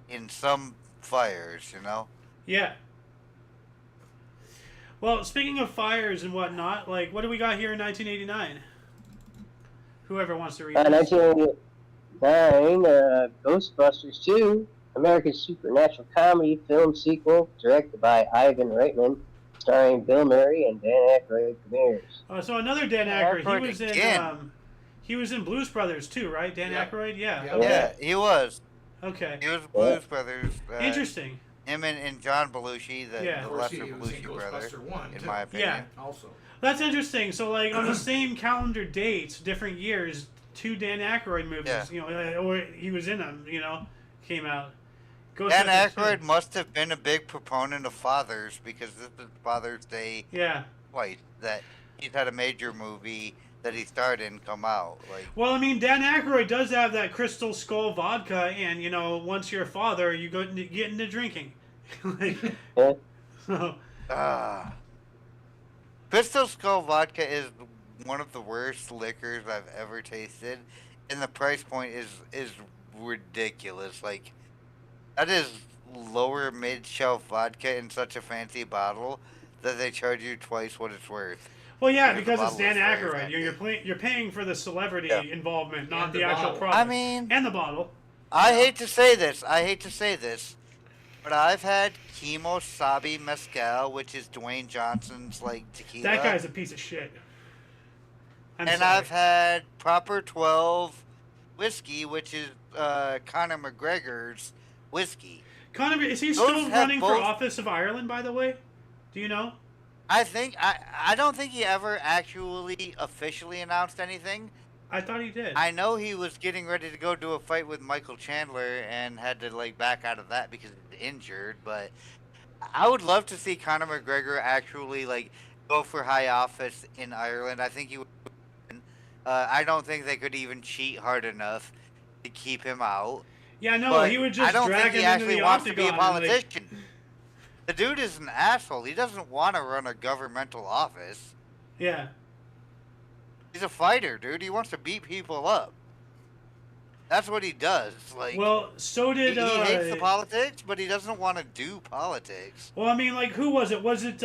in some fires, you know. Yeah. Well, speaking of fires and whatnot, like what do we got here in 1989? Whoever wants to read this. 1989, Ghostbusters 2, America's supernatural comedy film sequel, directed by Ivan Reitman, starring Bill Murray and Dan Aykroyd, premieres. So another Dan Aykroyd. Aykroyd He was again. he was in Blues Brothers too, right? Dan Yeah. Aykroyd. Yeah. Yeah. Okay. Yeah, he was. Okay. He was Blues Brothers. Interesting. Him and John Belushi, Yeah. the Of course, he lesser was in Belushi brother, Ghostbuster 1, in too. my opinion. Yeah. Also. That's interesting. So like on the same calendar dates, different years, two Dan Aykroyd movies. Yeah. You know, or he was in them. You know, came out. Dan Ghostbusters 2. Aykroyd must have been a big proponent of fathers, because this is Father's Day Yeah. twice that he's had a major movie that he starred in come out. Like, Well, I mean, Dan Aykroyd does have that Crystal Skull vodka, and you know, once you're a father, you get into drinking. Like, Yeah. so, Crystal Skull vodka is one of the worst liquors I've ever tasted, and the price point is ridiculous. Like, that is lower mid-shelf vodka in such a fancy bottle that they charge you twice what it's worth. well, yeah, The because it's bottle Dan is very Aykroyd. fancy. You're paying for the celebrity Yeah. involvement, not And the the actual bottle. product. I mean, and the bottle. I hate to say this, but I've had Kimosabi Mezcal, which is Dwayne Johnson's like tequila. That guy's a piece of shit. I'm And sorry. I've had Proper 12 whiskey, which is Conor McGregor's whiskey. Conor, is he Those still have running for both- office of Ireland? By the way, do you know? I don't think he ever actually officially announced anything. I thought he did. I know he was getting ready to go do a fight with Michael Chandler and had to like back out of that because he's injured, but I would love to see Conor McGregor actually like go for high office in Ireland. I think he would. I don't think they could even cheat hard enough to keep him out. Yeah, no, But he would just I don't drag think he him into actually the wants to be a octagon. and, like, politician. The dude is an asshole. He doesn't want to run a governmental office. yeah. He's a fighter, dude. He wants to beat people up. That's what he does. Like, Well, so he did. hates the politics, but he doesn't want to do politics. Well, I mean, like, who was it? Was it,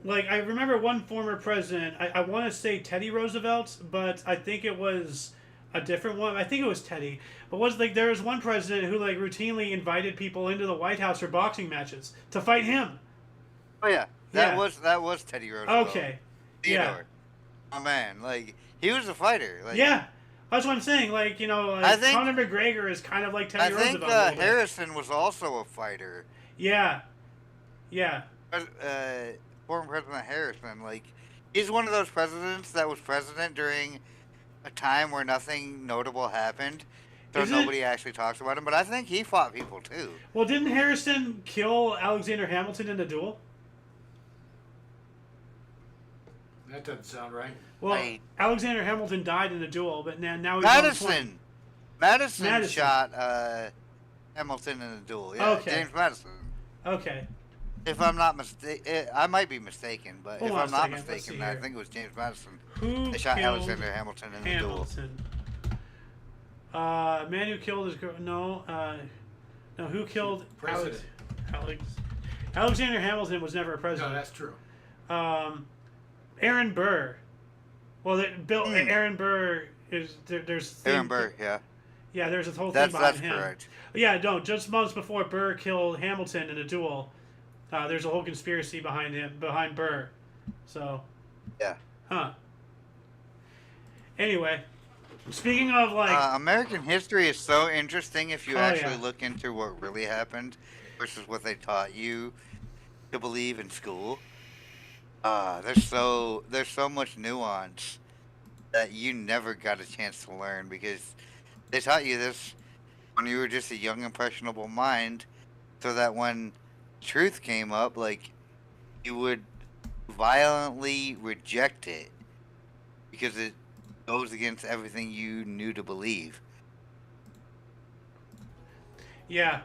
like, I remember one former president, I want to say Teddy Roosevelt, but I think it was a different one. I think it was Teddy. But was, like, there was one president who, like, routinely invited people into the White House for boxing matches to fight him. Oh yeah, Yeah. that was Teddy Roosevelt. Okay. Theodore. Oh man, like he was a fighter. Like, Yeah. That's what I'm saying. Like, you know, like, I think- Conor McGregor is kind of like Teddy I think Roosevelt. a little bit. Harrison was also a fighter. Yeah. Yeah. Former President Harrison, like he's one of those presidents that was president during a time where nothing notable happened, so Isn't nobody actually talks about him. But I think he fought people too. Well, didn't Harrison kill Alexander Hamilton in a duel? That doesn't sound right. Well, Right. Alexander Hamilton died in a duel, but now he's on point. Madison shot Hamilton in a duel. Yeah, Okay. James Madison. Okay. If I'm not mistaken, I might be mistaken, but Hold if on a I'm not second, let's see mistaken, I here. think it was James Madison. Who They shot killed Alexander Hamilton in the duel. Hamilton? Man who killed his girl? No. No. Who killed President. Alexander Hamilton was never a No, president. that's true. Aaron Burr. Well, Aaron Burr is there's Aaron Burr, yeah. Yeah, there's a whole thing That's behind him. correct. Yeah, no, just months before Burr killed Hamilton in a duel, there's a whole conspiracy behind Burr. So. Yeah. Huh. Anyway, speaking of like. American history is so interesting if you Oh, actually yeah. look into what really happened versus what they taught you to believe in school. There's so much nuance that you never got a chance to learn because they taught you this when you were just a young impressionable mind, so that when truth came up, like, you would violently reject it because it goes against everything you knew to believe. Yeah.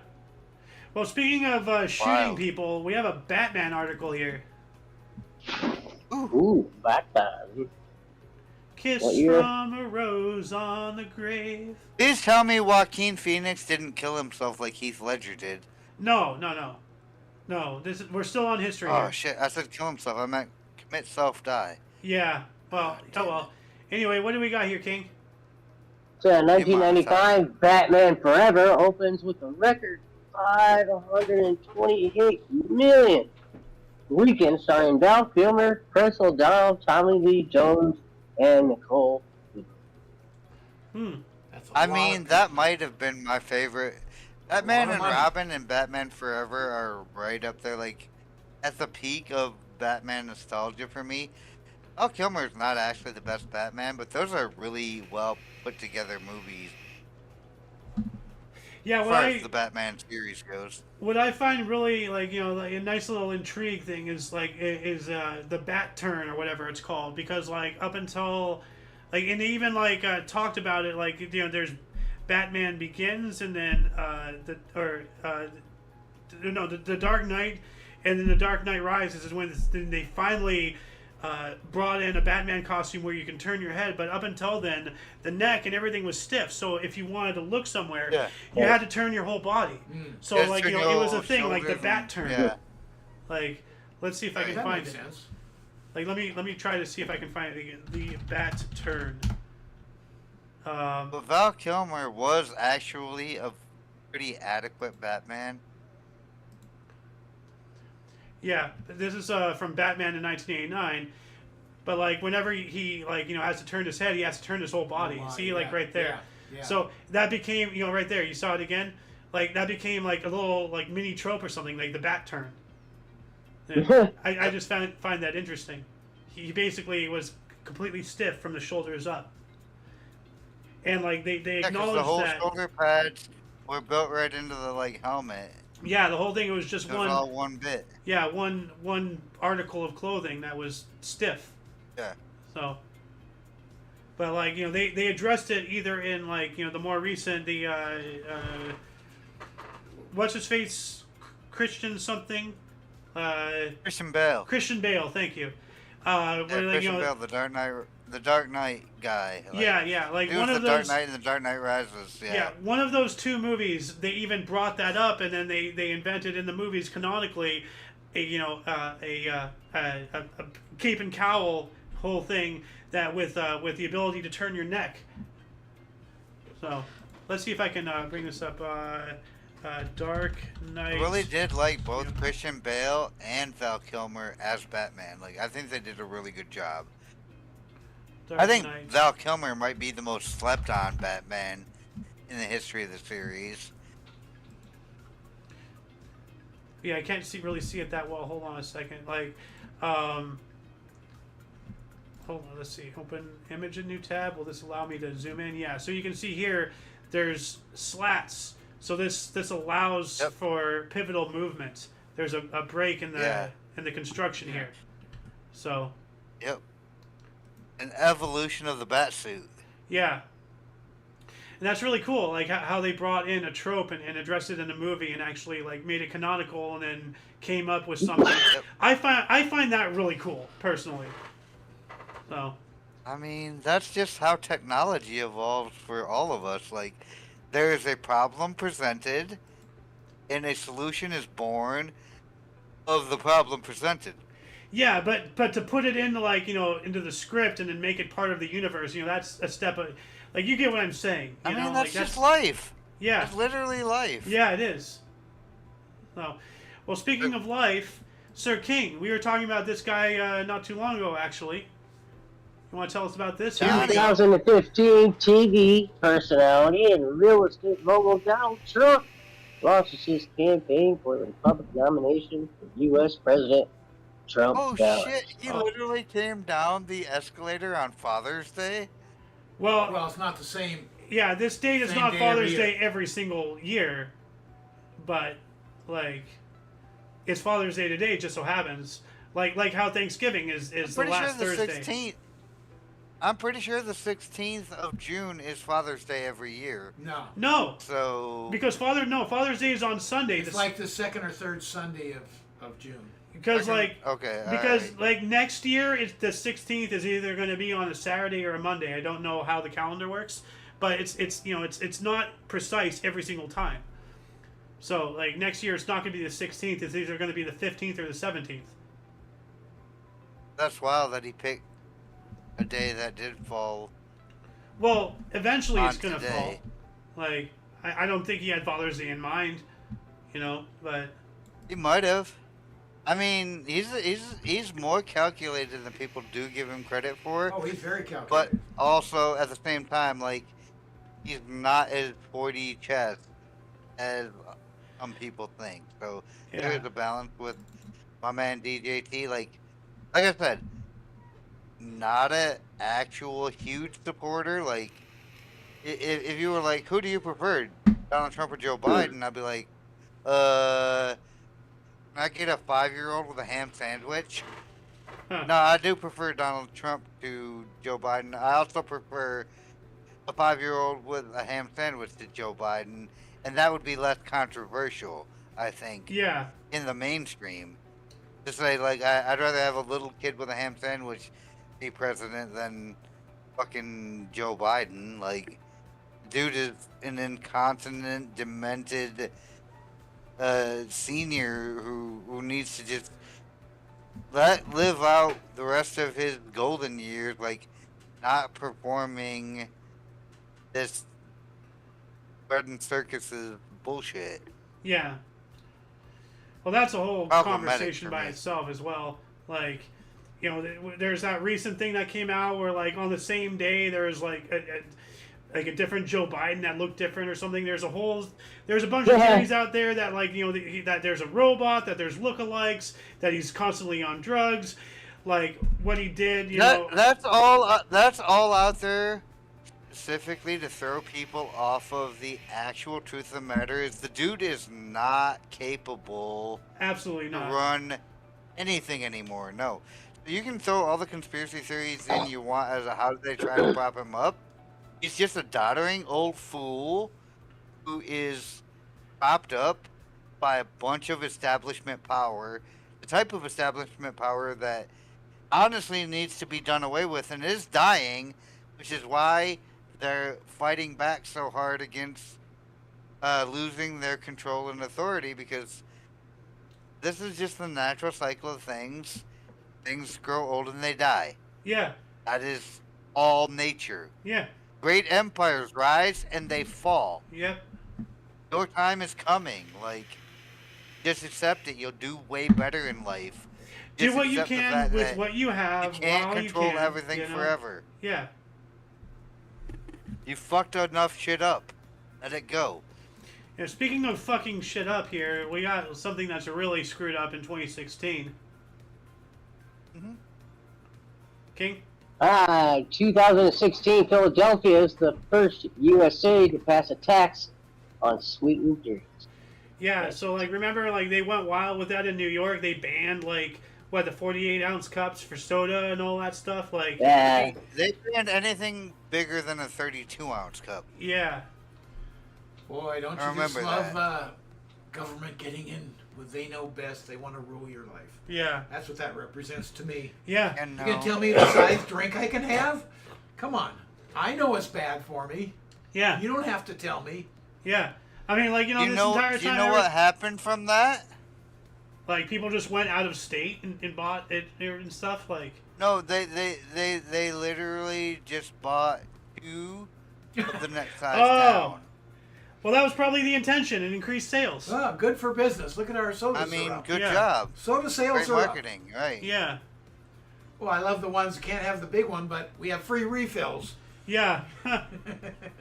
Well, speaking of shooting Wild. people, we have a Batman article here. Ooh, Batman. Kiss What year? from a rose on the grave. Please tell me Joaquin Phoenix didn't kill himself like Heath Ledger did. No. We're still on history Oh here. shit! I said kill himself. I meant commit self-die. Yeah. Well. damn Oh well. Anyway, what do we got here, King? So 1995, Batman Forever opens with a record 528 million. Weekend starring Val Kilmer, Chris O'Donnell, Tommy Lee Jones, and Nicole. That's a I lot mean, of that people. might have been my favorite. Batman of and money. Robin and Batman Forever are right up there, like at the peak of Batman nostalgia for me. Val Kilmer's not actually the best Batman, but those are really well put together movies Yeah. as far as the Batman series goes. What I find really like like a nice little intrigue thing is the bat turn or whatever it's called, because like up until like, and they even like talked about it, like there's Batman Begins, and then the Dark Knight, and then the Dark Knight Rises is when they finally brought in a Batman costume where you can turn your head, but up until then the neck and everything was stiff, so if you wanted to look somewhere, Yeah. you had to turn your whole body. So Just like turn it your was a thing like the shoulders bat and- turn. Yeah. Like, let's see if I can That find makes it. sense. Like let me try to see if I can find it again. The bat turn. But Val Kilmer was actually a pretty adequate Batman. Yeah, this is from Batman in 1989. But like whenever he like has to turn his head, he has to turn his whole body. See, like yeah, right there. Yeah. So that became right there. You saw it again. Like that became like a little like mini trope or something, like the bat turn. And I just find that interesting. He basically was completely stiff from the shoulders up. And like they Yeah, 'cause acknowledged the whole that. shoulder pads were built right into the helmet. Yeah, the whole thing was just It was all one bit. Yeah, one article of clothing that was stiff. Yeah. So, but like they addressed it either in like the more recent what's his face, Christian something, Christian Bale. Christian Bale, thank you. Yeah, Where, like, Christian Bale, the Dark Knight guy. yeah, like he one was of the Dark those. Knight and the Dark Knight Rises. Yeah, one of those two movies. They even brought that up, and then they invented in the movies canonically, a cape and cowl whole thing that with the ability to turn your neck. So, let's see if I can bring this up. Dark Knight. I really did like both Christian Bale and Val Kilmer as Batman. Like, I think they did a really good job. Dark I think Knight. Val Kilmer might be the most slept on Batman in the history of the series. Yeah, I can't really see it that well. Hold on a second. Like, hold on. Let's see. Open image in new tab. Will this allow me to zoom in? Yeah. So you can see here, there's slats. So this allows Yep. for pivotal movement. There's a break in the construction here. So Yep. An evolution of the Batsuit. yeah. And that's really cool, like how they brought in a trope and addressed it in a movie and actually like made it canonical and then came up with something. Yep. I find that really cool personally. So I mean, that's just how technology evolves for all of us. Like, there is a problem presented, and a solution is born of the problem presented. yeah, but to put it into like into the script and then make it part of the universe, that's a step of like you get what I'm saying. I mean, like, that's just life. Yeah, It's literally life. yeah, it is. So, well, speaking of life, Sir King, we were talking about this guy not too long ago, actually. You want to tell us about this? Johnny. 2015 TV personality and real estate mogul Donald Trump launches his campaign for the Republican nomination for U.S. President. Trump Oh ballot. shit! He literally came down the escalator on Father's Day. Well, Well, it's not the same. yeah, this date is Same not day Father's every Day every single year, but like it's Father's Day today. It just so happens, like how Thanksgiving is the Pretty last sure the Thursday. 16th. I'm pretty sure the 16th of June is Father's Day every year. No. No, So because Father's Day is on Sunday. It's like the second or third Sunday of June. because like okay, because alright. like next year it's the 16th is either going to be on a Saturday or a Monday. I don't know how the calendar works, but it's not precise every single time. So like next year it's not going to be the 16th. It's either going to be the 15th or the 17th. That's wild that he picked a day that did fall. Well, eventually it's On going to fall. today. Like I don't think he had Father's Day in mind, but He might have. I mean, he's more calculated than people do give him credit for. Oh, he's very calculated. But also at the same time, like, he's not as 40 chess as some people think. So Yeah. there's a balance with my man DJT. Like I said, not an actual huge supporter. Like, if you were like, who do you prefer, Donald Trump or Joe Biden? I'd be like, can I get a 5-year-old with a ham sandwich? Huh. No, I do prefer Donald Trump to Joe Biden. I also prefer a 5-year-old with a ham sandwich to Joe Biden, and that would be less controversial, I think, yeah, in the mainstream. To say, like, I'd rather have a little kid with a ham sandwich be president than fucking Joe Biden. Like, dude is an incontinent, demented senior who needs to just live out the rest of his golden years, like, not performing this bread and circuses bullshit. yeah. Well, that's a whole Problematic conversation for by me. itself as well. Like, there's that recent thing that came out where, like, on the same day there was like a different Joe Biden that looked different or something. There's a bunch of theories out there that, like, that there's a robot, that there's lookalikes, that he's constantly on drugs, like what he did. That's all out there, specifically to throw people off of the actual truth of the matter. Is the dude is not capable Absolutely to not. run anything anymore. No, you can throw all the conspiracy theories in you want as to how they try to prop him up. He's just a doddering old fool who is propped up by a bunch of establishment power, the type of establishment power that honestly needs to be done away with and is dying, which is why they're fighting back so hard against losing their control and authority, because this is just the natural cycle of things. Things grow old and they die. Yeah, That is all nature. yeah, Great empires rise and they fall. yep. Your time is coming. Like, just accept it. You'll do way better in life. Do Just what you accept the can fact with that what you have. you can't while control you can, everything forever. Yeah. You fucked enough shit up. Let it go. Speaking of fucking shit up here, we got something that's really screwed up in 2016. Mhm. King? 2016, Philadelphia is the first USA to pass a tax on sweetened drinks. Yeah, so, like, remember, like, they went wild with that in New York? They banned, like what, the 48-ounce cups for soda and all that stuff. Like, Yeah. They banned anything bigger than a 32-ounce cup. yeah, Boy, don't I you just remember love government getting in? Well, they know best. They want to rule your life. yeah, That's what that represents to me. yeah, And You gonna tell me the size drink I can have? Come on. I know it's bad for me. yeah, You don't have to tell me. yeah. I mean, like, do this entire you time, know what happened from that? like, people just went out of state and bought it and stuff. Like, No, they literally just bought 2 of the next size Oh. down. well, that was probably the intention and increased sales. Oh, good for business. Look at our sodas. I mean, are up. good Yeah. job. Soda sales Great are up. marketing, right? Yeah, Well, I love the ones that can't have the big one, but we have free refills. yeah.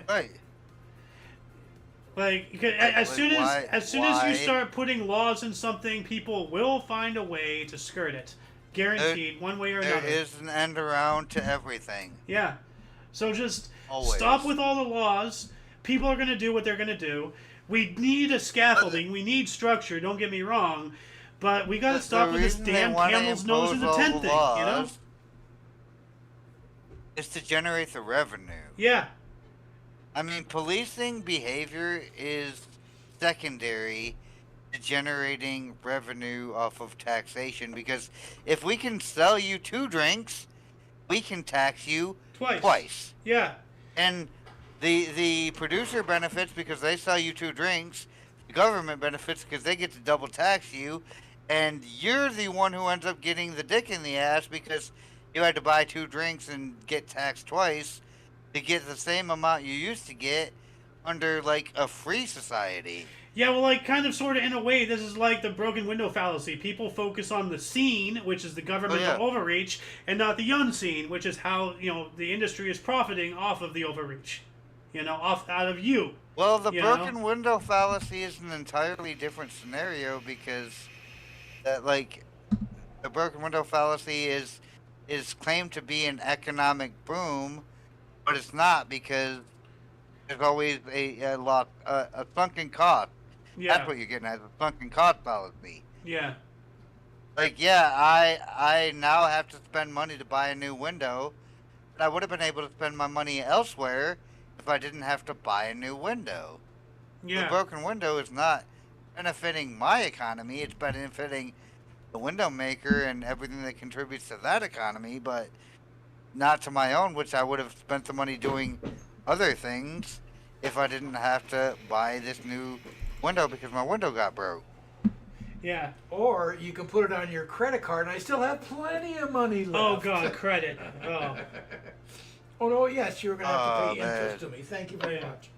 Right. Like, as soon why- as you why- start putting laws in something, people will find a way to skirt it, guaranteed, one way or There another. is an end around to everything. Yeah. So just Always. stop with all the laws. People are going to do what they're going to do. We need a scaffolding. We need structure. Don't get me wrong, but we got to The stop with this reason they damn wanna camel's nose in the impose all tent the thing. You know? laws is to generate the revenue. Yeah. I mean, policing behavior is secondary to generating revenue off of taxation, because if we can sell you 2 drinks, we can tax you twice. Yeah. And the producer benefits because they sell you 2 drinks. The government benefits because they get to double tax you, and you're the one who ends up getting the dick in the ass because you had to buy 2 drinks and get taxed twice to get the same amount you used to get under like a free society. Yeah, well, like, kind of, sort of, in a way, this is like the broken window fallacy. People focus on the seen, which is the governmental yeah. overreach, and not the unseen, which is how, the industry is profiting off of the overreach. Off out of you. Well, the You broken know? window fallacy is an entirely different scenario because that like the broken window fallacy is claimed to be an economic boom, but it's not because there's always a sunken cost. Yeah. That's what you're getting at, a sunken cost fallacy. Yeah. Like, yeah, I now have to spend money to buy a new window, but I would have been able to spend my money elsewhere if I didn't have to buy a new window. The Yeah. broken window is not benefiting my economy, it's benefiting the window maker and everything that contributes to that economy, but not to my own, which I would have spent the money doing other things if I didn't have to buy this new window because my window got broke. Yeah. Or you can put it on your credit card, and I still have plenty of money left. Oh, God, credit. Oh. Oh, no, yes, you're going to have to Oh, pay man. interest to me. Thank you very Yeah. much.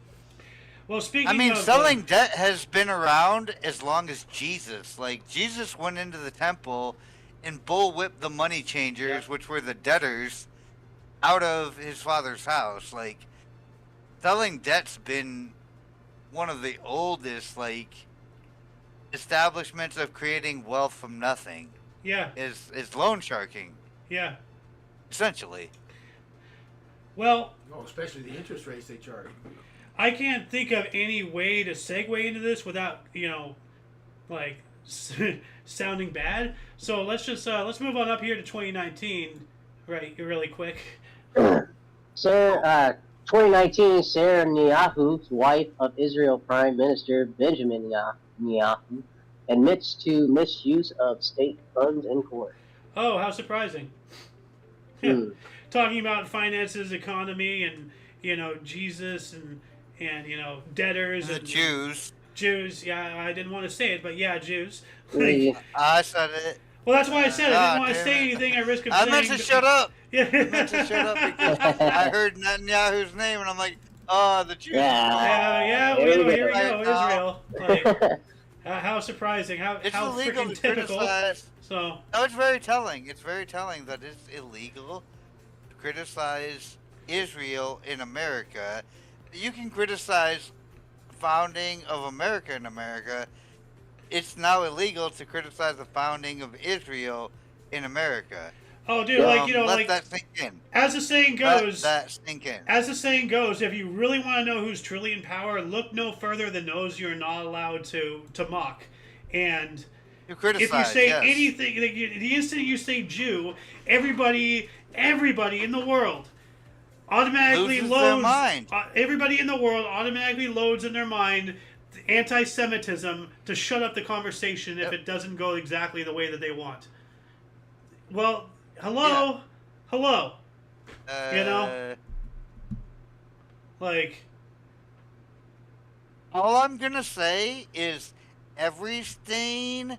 Well, speaking I mean, of... selling debt has been around as long as Jesus. Like, Jesus went into the temple and bullwhipped the money changers, which were the debtors, out of his father's house. Like, selling debt's been one of the oldest, like, establishments of creating wealth from nothing. Yeah. Is loan sharking, Yeah. essentially. Well, Oh, especially the interest rates they charge. I can't think of any way to segue into this without, like, sounding bad. So let's just let's move on up here to 2019, right? Really quick. Sarah, 2019, Sarah Netanyahu's wife of Israel Prime Minister Benjamin Netanyahu admits to misuse of state funds in court. Oh, how surprising! Hmm. Talking about finances, economy, and Jesus and debtors The and Jews. Jews. Yeah, I didn't want to say it, but yeah, Jews. Yeah. I said it. Well, that's why I said it. I didn't want to damn say it. anything at risk of I saying. meant to shut up. Yeah. I meant to shut up because I heard Netanyahu's name and I'm like, oh, the Jews. Yeah, There here we we go. go, Israel. Like, how surprising! How It's how illegal freaking to typical. criticize. So No, it's very telling. It's very telling that it's illegal to criticize Israel in America. You can criticize the founding of America in America. It's now illegal to criticize the founding of Israel in America. oh, dude, like let like that sink in. as the saying Let goes. that sink in. As the saying goes, if you really want to know who's truly in power, look no further than those you're not allowed to mock. And You If criticize, you say yes. anything, like, the instant you say Jew, everybody in the world automatically Loses their loads. mind. Everybody in the world automatically loads in their mind anti-Semitism to shut up the conversation if Yep. it doesn't go exactly the way that they want. Well, Yeah. hello, you know, Uh, like, all I'm gonna say is Everstein,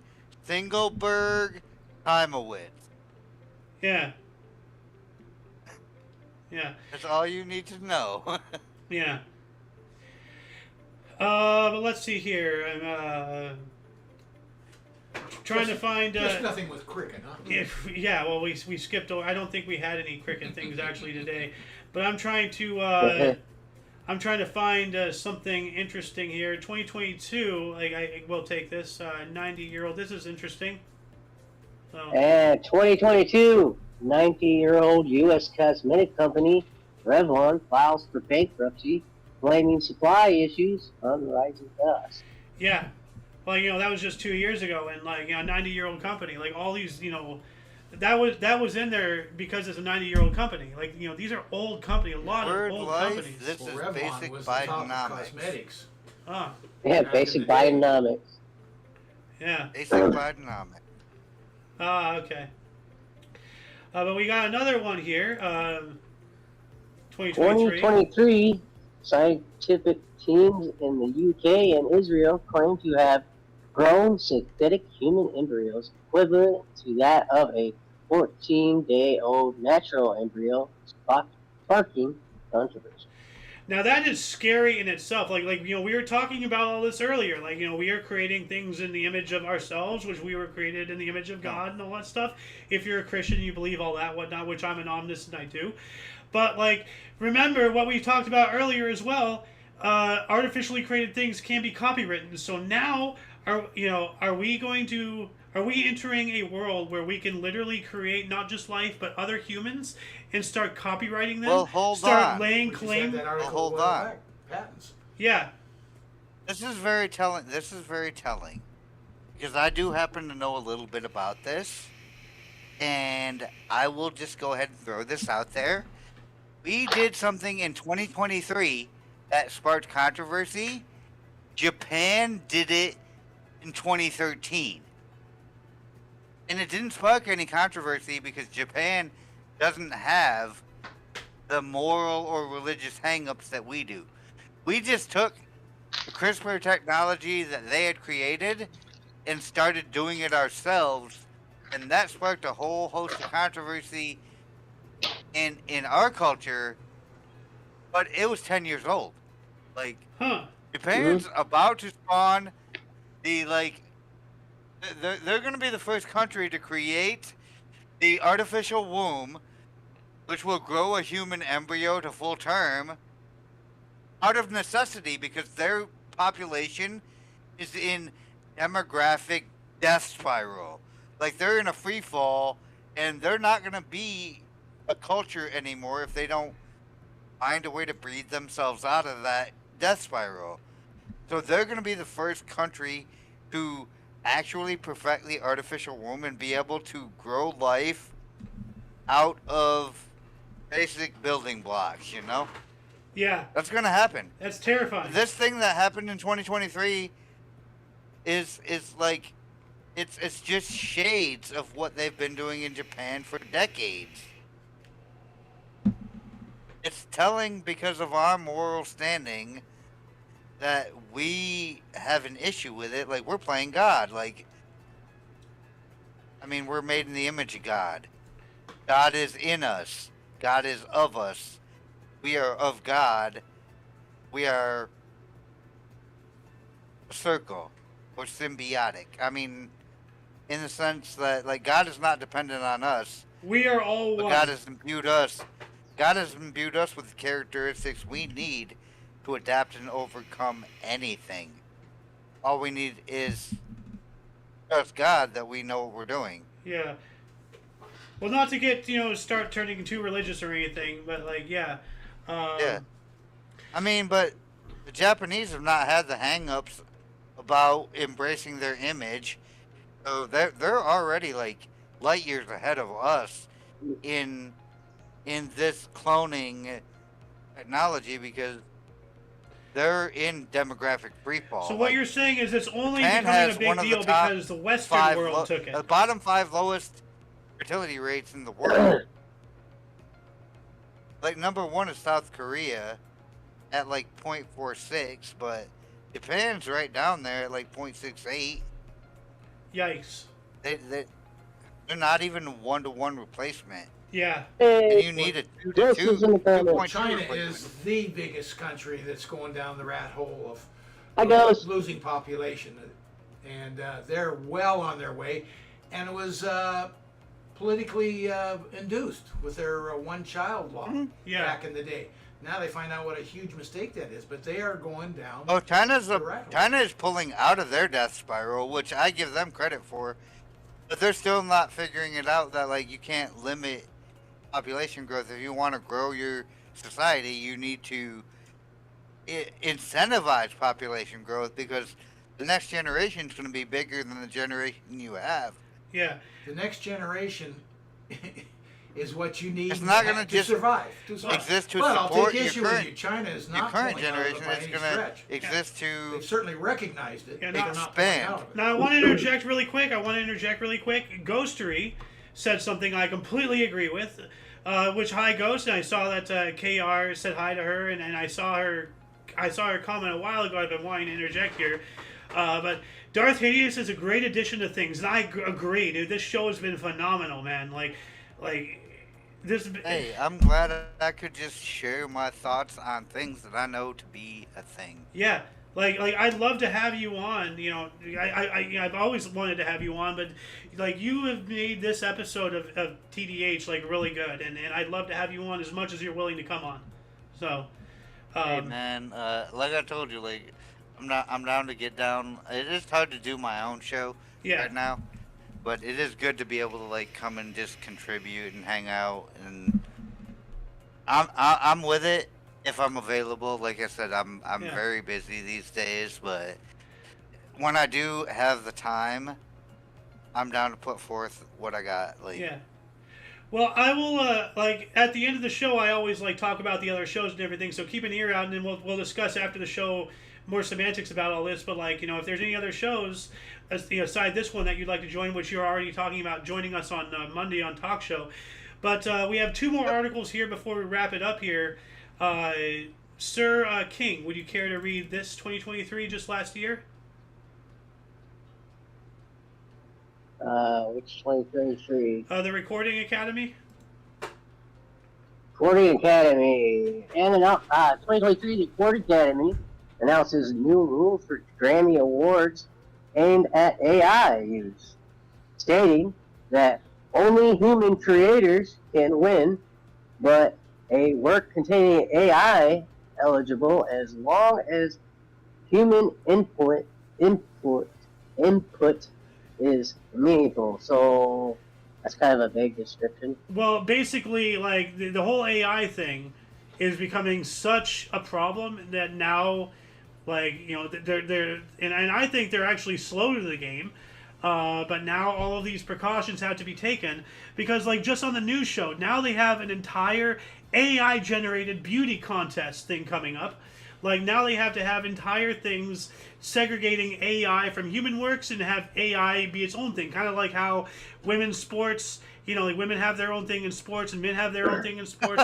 Thingelberg, Heimowitz. yeah, yeah, That's all you need to know. yeah. But let's see here. I'm trying to find. Just nothing with cricket, huh? Yeah, well, we skipped over. I don't think we had any cricket things actually today, but I'm trying to find something interesting here. 2022, like I will take this 90-year-old. This is interesting. So And 2022, 90-year-old U.S. cosmetic company Revlon files for bankruptcy, blaming supply issues on rising costs. yeah, well, that was just 2 years ago, and like 90-year-old company, like all these that was in there because it's a 90-year-old company. Like these are old company, a lot Word of old life, companies. this Well, is Revlon basic was the top of Bidenomics. cosmetics. Ah, Yeah, Back basic in the day. Bidenomics. yeah. Basic Bidenomics. Ah, okay. But we got another one here. 2023. 2023, scientific teams in the UK and Israel claim to have grown synthetic human embryos equivalent to that of a 14-day-old natural embryo, sparking controversy. Now that is scary in itself. Like we were talking about all this earlier. Like we are creating things in the image of ourselves, which we were created in the image of God and all that stuff. If you're a Christian, you believe all that, whatnot, which I'm an omnist and I do. But like, remember what we talked about earlier as well. Artificially created things can be copywritten. So now, are we entering a world where we can literally create not just life but other humans and start copywriting them? Well, hold start on. laying We just had claim. that article hold a while on. back, patents. Yeah, This is very telling. Because I do happen to know a little bit about this. And I will just go ahead and throw this out there. We did something in 2023 that sparked controversy. Japan did it in 2013. And it didn't spark any controversy because Japan doesn't have the moral or religious hang-ups that we do. We just took the CRISPR technology that they had created and started doing it ourselves, and that sparked a whole host of controversy in our culture, but it was 10 years old. Like, huh? Japan's about to spawn the, like, they're going to be the first country to create the artificial womb, which will grow a human embryo to full term out of necessity because their population is in demographic death spiral. Like, they're in a free fall, and they're not going to be a culture anymore if they don't find a way to breed themselves out of that death spiral. So they're going to be the first country to actually perfect the artificial womb and be able to grow life out of basic building blocks, Yeah, That's going to happen. that's terrifying. This thing that happened in 2023 is like it's just shades of what they've been doing in Japan for decades. It's telling because of our moral standing that we have an issue with it. Like, we're playing God. Like, I mean, we're made in the image of God. God is in us. God is of us. We are of God. We are a circle. We're symbiotic. I mean, in the sense that, like, God is not dependent on us, We are all but one. God has imbued us. God has imbued us with the characteristics we need to adapt and overcome anything. All we need is trust God that we know what we're doing. Yeah. Well, not to get start turning too religious or anything, but like yeah. Yeah. I mean, but the Japanese have not had the hang-ups about embracing their image. So they're already like light years ahead of us in this cloning technology because they're in demographic freefall. So what Like, you're saying is it's only Japan becoming a has big one of the deal top because the Western world took the it. bottom 5 lowest fertility rates in the world. Like number 1 is South Korea at like 0.46, but Japan's right down there at like 0.68. Yikes. They're not even 1-to-1 replacement. Yeah. And Hey, you need a 2 this to is in the 2, comments. 2.2 China replacement. is the biggest country that's going down the rat hole of Hi, guys. losing population, and they're well on their way. And it was politically induced with their one-child law Yeah. back in the day. Now they find out what a huge mistake that is, but they are going down. Oh, China Correct. is pulling out of their death spiral, which I give them credit for. But they're still not figuring it out that like you can't limit population growth. If you want to grow your society, you need to incentivize population growth because the next generation is going to be bigger than the generation you have. Yeah. The next generation is what you need It's not to gonna to just survive. exist to but I'll support take your issue current- with you. China is Your not current pulling out of it generation by is any going to stretch. exist to They've certainly recognized it. Yeah, They're no. not pulling Expand. out of it. Now I want to interject really quick. Ghostery said something I completely agree with. Which hi Ghost, and I saw that KR said hi to her, and I saw her comment a while ago. I've been wanting to interject here, but Darth Hideous is a great addition to things, and I agree, dude. This show has been phenomenal, man. Like this. Hey, I'm glad I could just share my thoughts on things that I know to be a thing. Yeah, like I'd love to have you on. You know, I've always wanted to have you on, but like you have made this episode of TDH like really good, and I'd love to have you on as much as you're willing to come on. So, Hey man, like I told you, like I'm down to get down. It is hard to do my own show yeah, right now, but it is good to be able to like come and just contribute and hang out, and I'm with it if I'm available. Like I said, I'm Yeah. very busy these days, but when I do have the time, I'm down to put forth what I got. Like, yeah. Well, I will like at the end of the show. I always like talk about the other shows and everything. So keep an ear out, and then we'll discuss after the show more semantics about all this. But like if there's any other shows aside this one that you'd like to join, which you're already talking about joining us on Monday on Talk Show. But we have 2 more articles here before we wrap it up here. Sir King, would you care to read this 2023 just last year? Which 2023? The Recording Academy. Recording Academy. 2023, the Recording Academy announces new rules for Grammy Awards aimed at AI use, stating that only human creators can win, but a work containing AI eligible as long as human input is meaningful. So that's kind of a vague description. Well, basically, like the whole AI thing is becoming such a problem that now, like they're and I think they're actually slow to the game. But now all of these precautions have to be taken because, like, just on the news show, now they have an entire AI-generated beauty contest thing coming up. Like, now they have to have entire things segregating AI from human works and have AI be its own thing. Kind of like how women's sports, like women have their own thing in sports and men have their own thing in sports.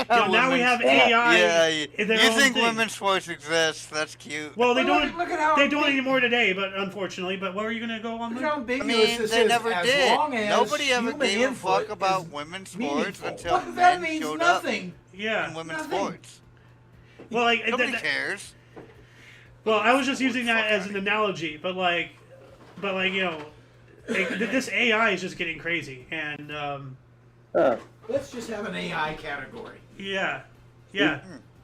Now we have AI. Yeah, in their you own think thing. women's sports exist? That's cute. Well, they Well, don't. look at how They don't big- anymore today, but unfortunately. But what were you going to go on Look with? how ambiguous I mean, this they is. never as did. Long as Nobody ever human gave a fuck input about is women's sports meaningful. until Well, that men means showed nothing. up Yeah. in women's Nothing. sports. Well, like Nobody cares. Well, I was just using Fuck that as outta an analogy, but this AI is just getting crazy, and Let's just have an AI category. yeah.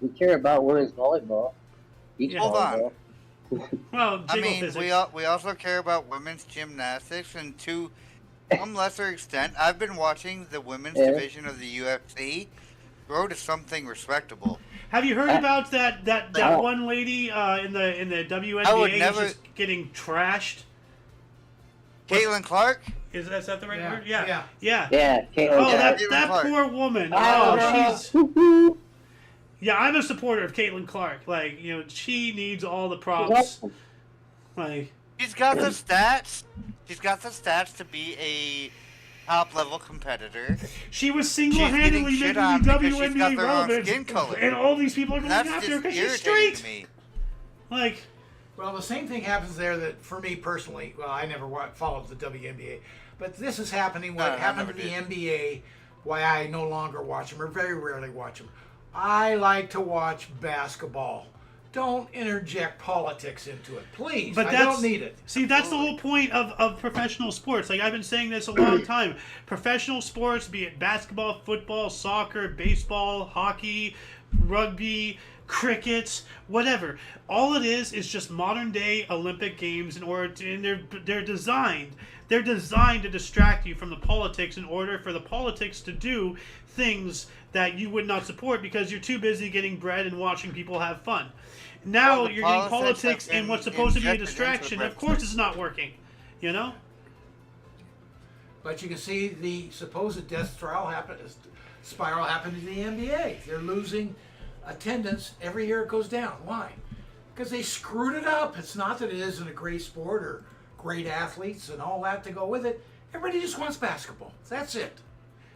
We care about women's volleyball. Beach Yeah. Hold on. volleyball. Well, I jiggle mean, physics. we also care about women's gymnastics, and to some lesser extent, I've been watching the women's Yeah. division of the UFC grow to something respectable. Have you heard about that Oh. one lady in the I would WNBA never- is just getting trashed? Caitlin Clark? Is that the right Yeah, word? Yeah. yeah. Yeah. Yeah, Caitlin. Oh, Yeah, that Caitlin Clark. poor woman. Oh, Oh, she's. woo-hoo. Yeah, I'm a supporter of Caitlin Clark. Like, she needs all the She's props. awesome. Like, She's got the stats. She's got the stats to be a top-level competitor. she was She's single-handedly getting shit making on the because she's got WNBA the wrong relevant, skin color. and all these people are And going that's after her just because she's irritating straight. me. Like, Well, the same thing happens there that for me personally. Well, I never followed the WNBA, but this is happening. What No, I happened to never the did. NBA? Why I no longer watch them or very rarely watch them. I like to watch basketball. Don't interject politics into it, please. but I that's, don't need it. See, that's the whole point of professional sports. Like, I've been saying this a long time. Professional sports, be it basketball, football, soccer, baseball, hockey, rugby, cricket, whatever. All it is just modern day Olympic games and they're designed to distract you from the politics in order for the politics to do things that you would not support because you're too busy getting bread and watching people have fun. Now Well, the you're getting politics politics have and what's been supposed to be a injected into the distraction. Of course it's not working. But you can see the supposed death spiral happened to the NBA. They're losing attendance every year it goes down. Why? Because they screwed it up. It's not that it isn't a great sport or great athletes and all that to go with it. Everybody just wants basketball. That's it.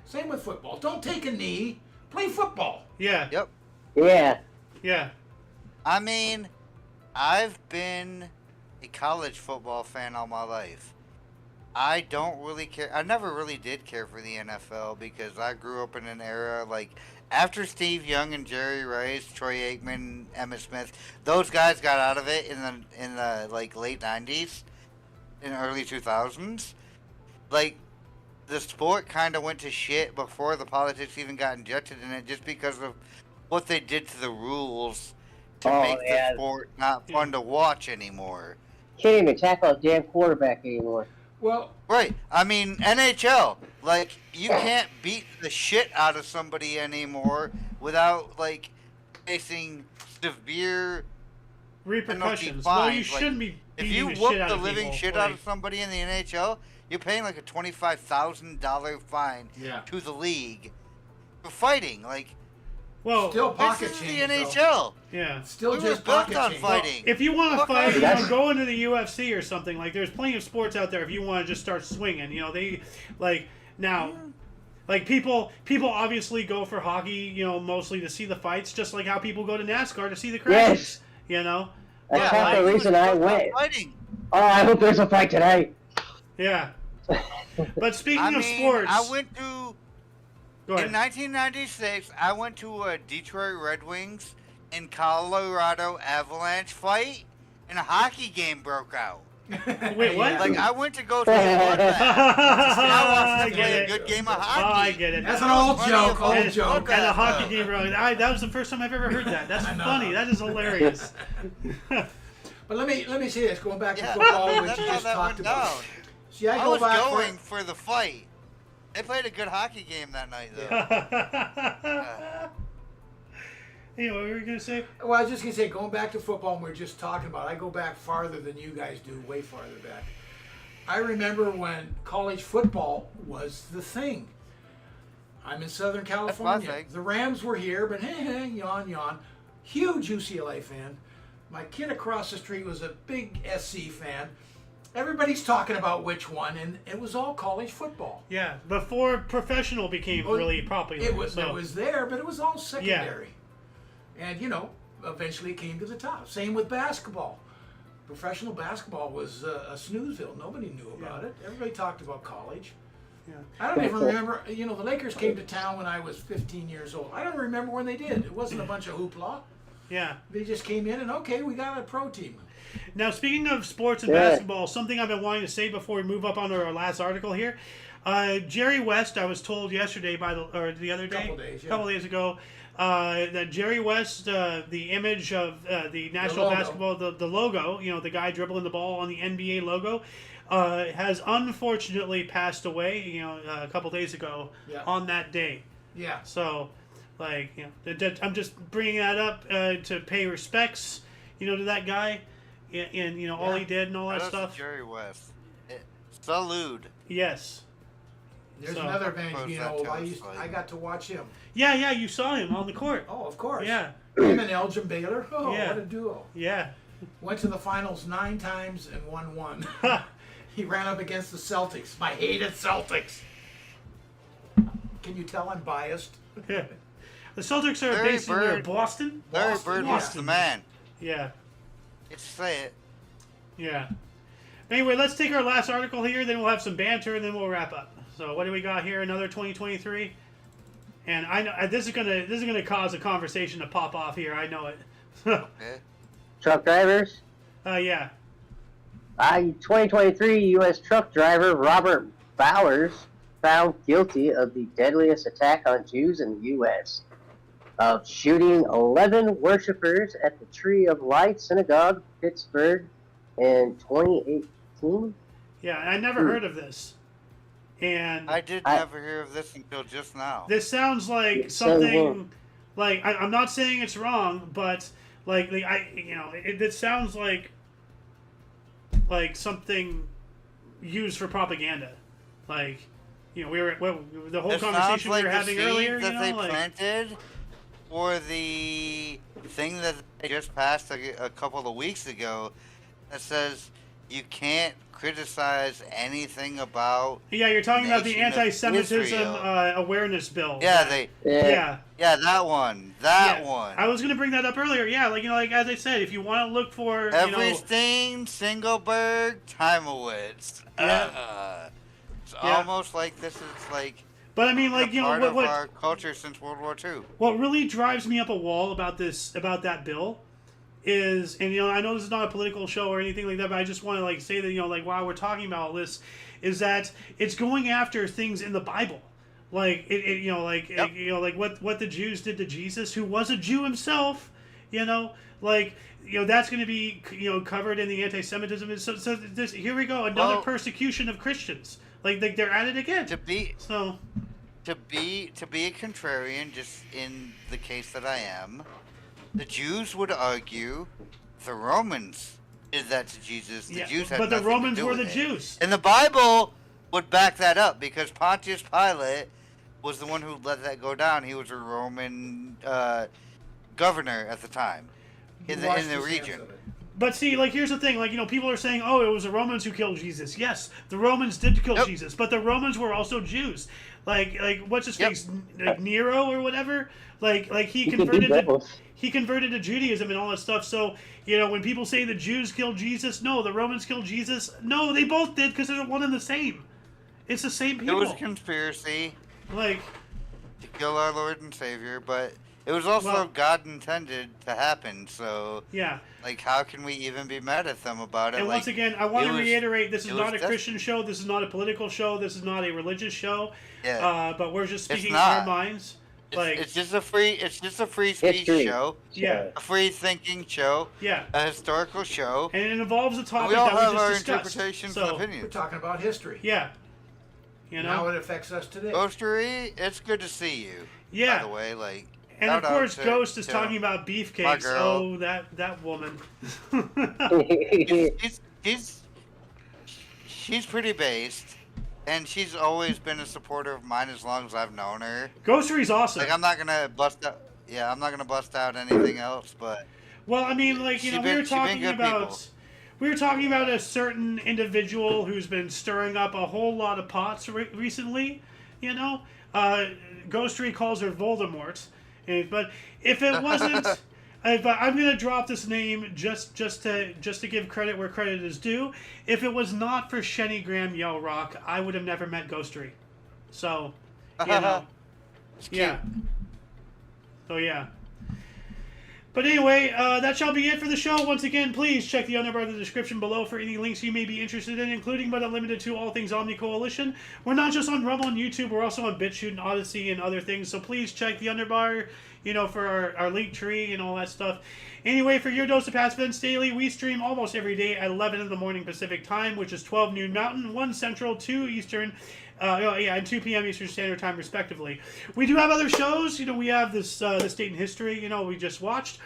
Same with football. Don't take a knee. Play football. Yeah. Yep. Yeah. Yeah. I mean, I've been a college football fan all my life. I don't really care. I never really did care for the NFL because I grew up in an era like after Steve Young and Jerry Rice, Troy Aikman, Emmitt Smith. Those guys got out of it in the like late '90s, and early 2000s. Like the sport kind of went to shit before the politics even got injected in it, just because of what they did to the rules to make the sport not fun to watch anymore. Can't even tackle a damn quarterback anymore. Well, Right. I mean, NHL. Like, you can't beat the shit out of somebody anymore without, like, facing severe Repercussions. penalty Well, you fines. Like, shouldn't be if beating you the whoop shit out the of living people. shit out of somebody in the NHL, you're paying like a $25,000 fine yeah. to the league for fighting. Like, Well, Still this pocket is the change. though. NHL. yeah. Still We were just built pocket on change. fighting. If you want to Okay. fight, That's- go into the UFC or something. Like, there's plenty of sports out there if you want to just start swinging. They, like, now, like, people obviously go for hockey, mostly to see the fights, just like how people go to NASCAR to see the crashes, That's Yeah, half like, the he was reason I built on went. Fighting. Oh, I hope there's a fight tonight. Yeah. But speaking I of mean, sports, I went to... go ahead. In 1996, I went to a Detroit Red Wings and Colorado Avalanche fight, and a hockey game broke out. Wait, what? Like, I went to go see a bloodbath. I I wanted to get play a it. good game of Oh, hockey. I get it. That's an old Funny joke. if Old I and, joke. and a hockey though. game, really. That was the first time I've ever heard that. That's I know. funny. That is hilarious. But let me say this. Going back to Yeah, football, which that's you how just that talked went about. down. See, I I go was back going for the fight. They played a good hockey game that night, though. Hey, what were you going to say? Well, I was just gonna say, going back to football, and we are just talking about. I go back farther than you guys do, way farther back. I remember when college football was the thing. I'm in Southern California. thing. The Rams were here, but yawn, yawn. Huge UCLA fan. My kid across the street was a big SC fan. Everybody's talking about which one, and it was all college football. Yeah, before professional became Oh, really popular. It was so. it was there, but it was all secondary. And eventually it came to the top. Same with basketball. Professional basketball was a snoozeville. Nobody knew about it. Everybody talked about college. Yeah. I don't even remember. The Lakers came to town when I was 15 years old. I don't remember when they did. It wasn't a bunch of hoopla. Yeah. They just came in and okay, we got a pro team. Now, speaking of sports and basketball, something I've been wanting to say before we move up on our last article here. Jerry West, I was told yesterday the other day, couple days ago, that Jerry West, the image of the national basketball, the logo, the guy dribbling the ball on the NBA logo, has unfortunately passed away, a couple days ago on that day. Yeah. So, I'm just bringing that up to pay respects, to that guy, and all he did and all that Shout out to stuff. Jerry West. Salud. Yes. There's So- another man, Suppose you that know, counts, like- I got to watch him. Yeah, you saw him on the court. Oh, of course. Yeah, Him and Elgin Baylor. Oh, Yeah. what a duo. yeah. Went to the finals 9 times and won 1. He ran up against the Celtics. My hated Celtics. Can you tell I'm biased? The Celtics are Larry based in Bird. Boston? Larry Boston, Bird yeah. was the man. Yeah, Just say it. yeah. Anyway, let's take our last article here, then we'll have some banter, and then we'll wrap up. So what do we got here? Another 2023? And I know this is gonna cause a conversation to pop off here. I know it. Okay. Truck drivers. Yeah. 2023 U.S. truck driver Robert Bowers found guilty of the deadliest attack on Jews in the U.S. of shooting 11 worshippers at the Tree of Light Synagogue, Pittsburgh, in 2018. Yeah, and I never heard of this. And I did never hear of this until just now. this sounds like It's so something. wrong. Like I'm not saying it's wrong, but it sounds like something used for propaganda. Like, the whole It sounds conversation like we were the having seed earlier. that they planted for the thing that they just passed a couple of weeks ago that says you can't criticize anything about. Yeah, you're talking about the Nation of anti-Semitism Israel. awareness bill. Yeah, Yeah. that one. That one. I was gonna bring that up earlier. Yeah, like as I said, if you want to look for Everything Singleberg Timowitz. Yeah. It's Yeah. almost like this is like but I mean, a like part of what our culture since World War II. what really drives me up a wall about that bill is, and I know this is not a political show or anything like that, but I just want to say that while we're talking about all this, is that it's going after things in the Bible, what the Jews did to Jesus, who was a Jew himself, that's going to be covered in the anti-Semitism. So this, here we go, another persecution of Christians. They're at it again. To be So a contrarian, just in the case that I am, the Jews would argue the Romans did that to Jesus. The Jews had but the nothing to Romans do were with the it. Jews. And the Bible would back that up because Pontius Pilate was the one who let that go down. He was a Roman governor at the time in Washed the his hands region. of it. But see, here's the thing. People are saying, oh, it was the Romans who killed Jesus. Yes, the Romans did kill Jesus, but the Romans were also Jews. What's his face? Like Nero or whatever? He converted to Judaism and all that stuff. So, when people say the Jews killed Jesus, no, the Romans killed Jesus. No, they both did because they're one and the same. It's the same people. It was a conspiracy Like, to kill our Lord and Savior, but it was also God intended to happen. So, yeah. how can we even be mad at them about it? And once again, I want to reiterate, this is not a just- Christian show. This is not a political show. This is not a religious show. Yeah. But we're just It's speaking not. our minds. It's just a free speech History. show, Yeah. a free thinking show, Yeah. a historical show. And it involves a topic We all that have we our just discussed. interpretations So, and We're opinions. talking about history. yeah. How it affects us today. Ghostery, it's good to see you. Yeah. By the way, And of shout out course, to- Ghost is to talking about beefcakes. my girl. Oh, that woman. She's pretty based, and she's always been a supporter of mine as long as I've known her. Ghostery's awesome. I'm not gonna bust out. Yeah, I'm not gonna bust out anything else, but Well, I mean, She we been- were she been talking good about. people. We were talking about a certain individual who's been stirring up a whole lot of pots recently. Ghostery calls her Voldemort, but if it wasn't, but I'm gonna drop this name just to give credit where credit is due. If it was not for Shenny Graham Yell Rock, I would have never met Ghostery. So, it's cute. yeah. So yeah. But anyway, that shall be it for the show. Once again, please check the underbar of the description below for any links you may be interested in, including but not limited to all things Omni Coalition. We're not just on Rumble and YouTube, we're also on BitChute and Odyssey and other things, so please check the underbar, for our link tree and all that stuff. Anyway, for your dose of past events daily, we stream almost every day at 11 in the morning Pacific time, which is 12 noon Mountain, 1 Central, 2 Eastern, And 2 p.m. Eastern Standard Time, respectively. We do have other shows. We have this Date in History, we just watched.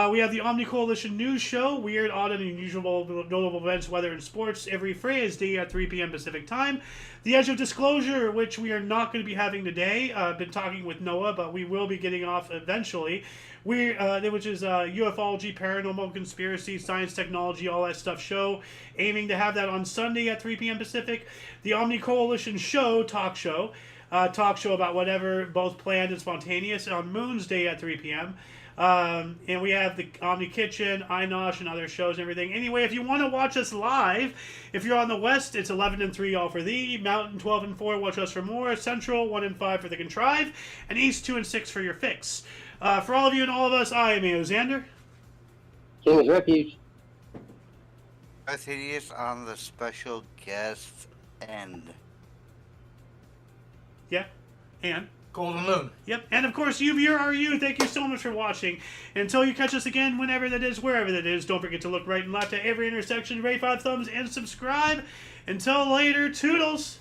We have the Omni Coalition News Show, Weird, Odd, and Unusual Notable Events, Weather, and Sports, every Friday at 3 p.m. Pacific Time. The Edge of Disclosure, which we are not going to be having today. I've been talking with Noah, but we will be getting off eventually. Which is UFOlogy, paranormal, conspiracy, science, technology, all that stuff show. Aiming to have that on Sunday at 3 p.m. Pacific. The Omni Coalition Show, talk show about whatever, both planned and spontaneous, on Moon's Day at 3 p.m. And we have the Omni Kitchen, iNosh, and other shows and everything. Anyway, if you want to watch us live, if you're on the West, it's 11 and 3 all for thee. Mountain 12 and 4, watch us for more. Central 1 and 5 for the Contrive. And East 2 and 6 for your fix. For all of you and all of us, I am Xander. King's Refuge. Darth Hideous on the special guest end. Yeah, and Golden Loon. yep, and of course, you viewer are you. Thank you so much for watching. Until you catch us again, whenever that is, wherever that is, don't forget to look right and left at every intersection, rate 5 thumbs, and subscribe. Until later, toodles.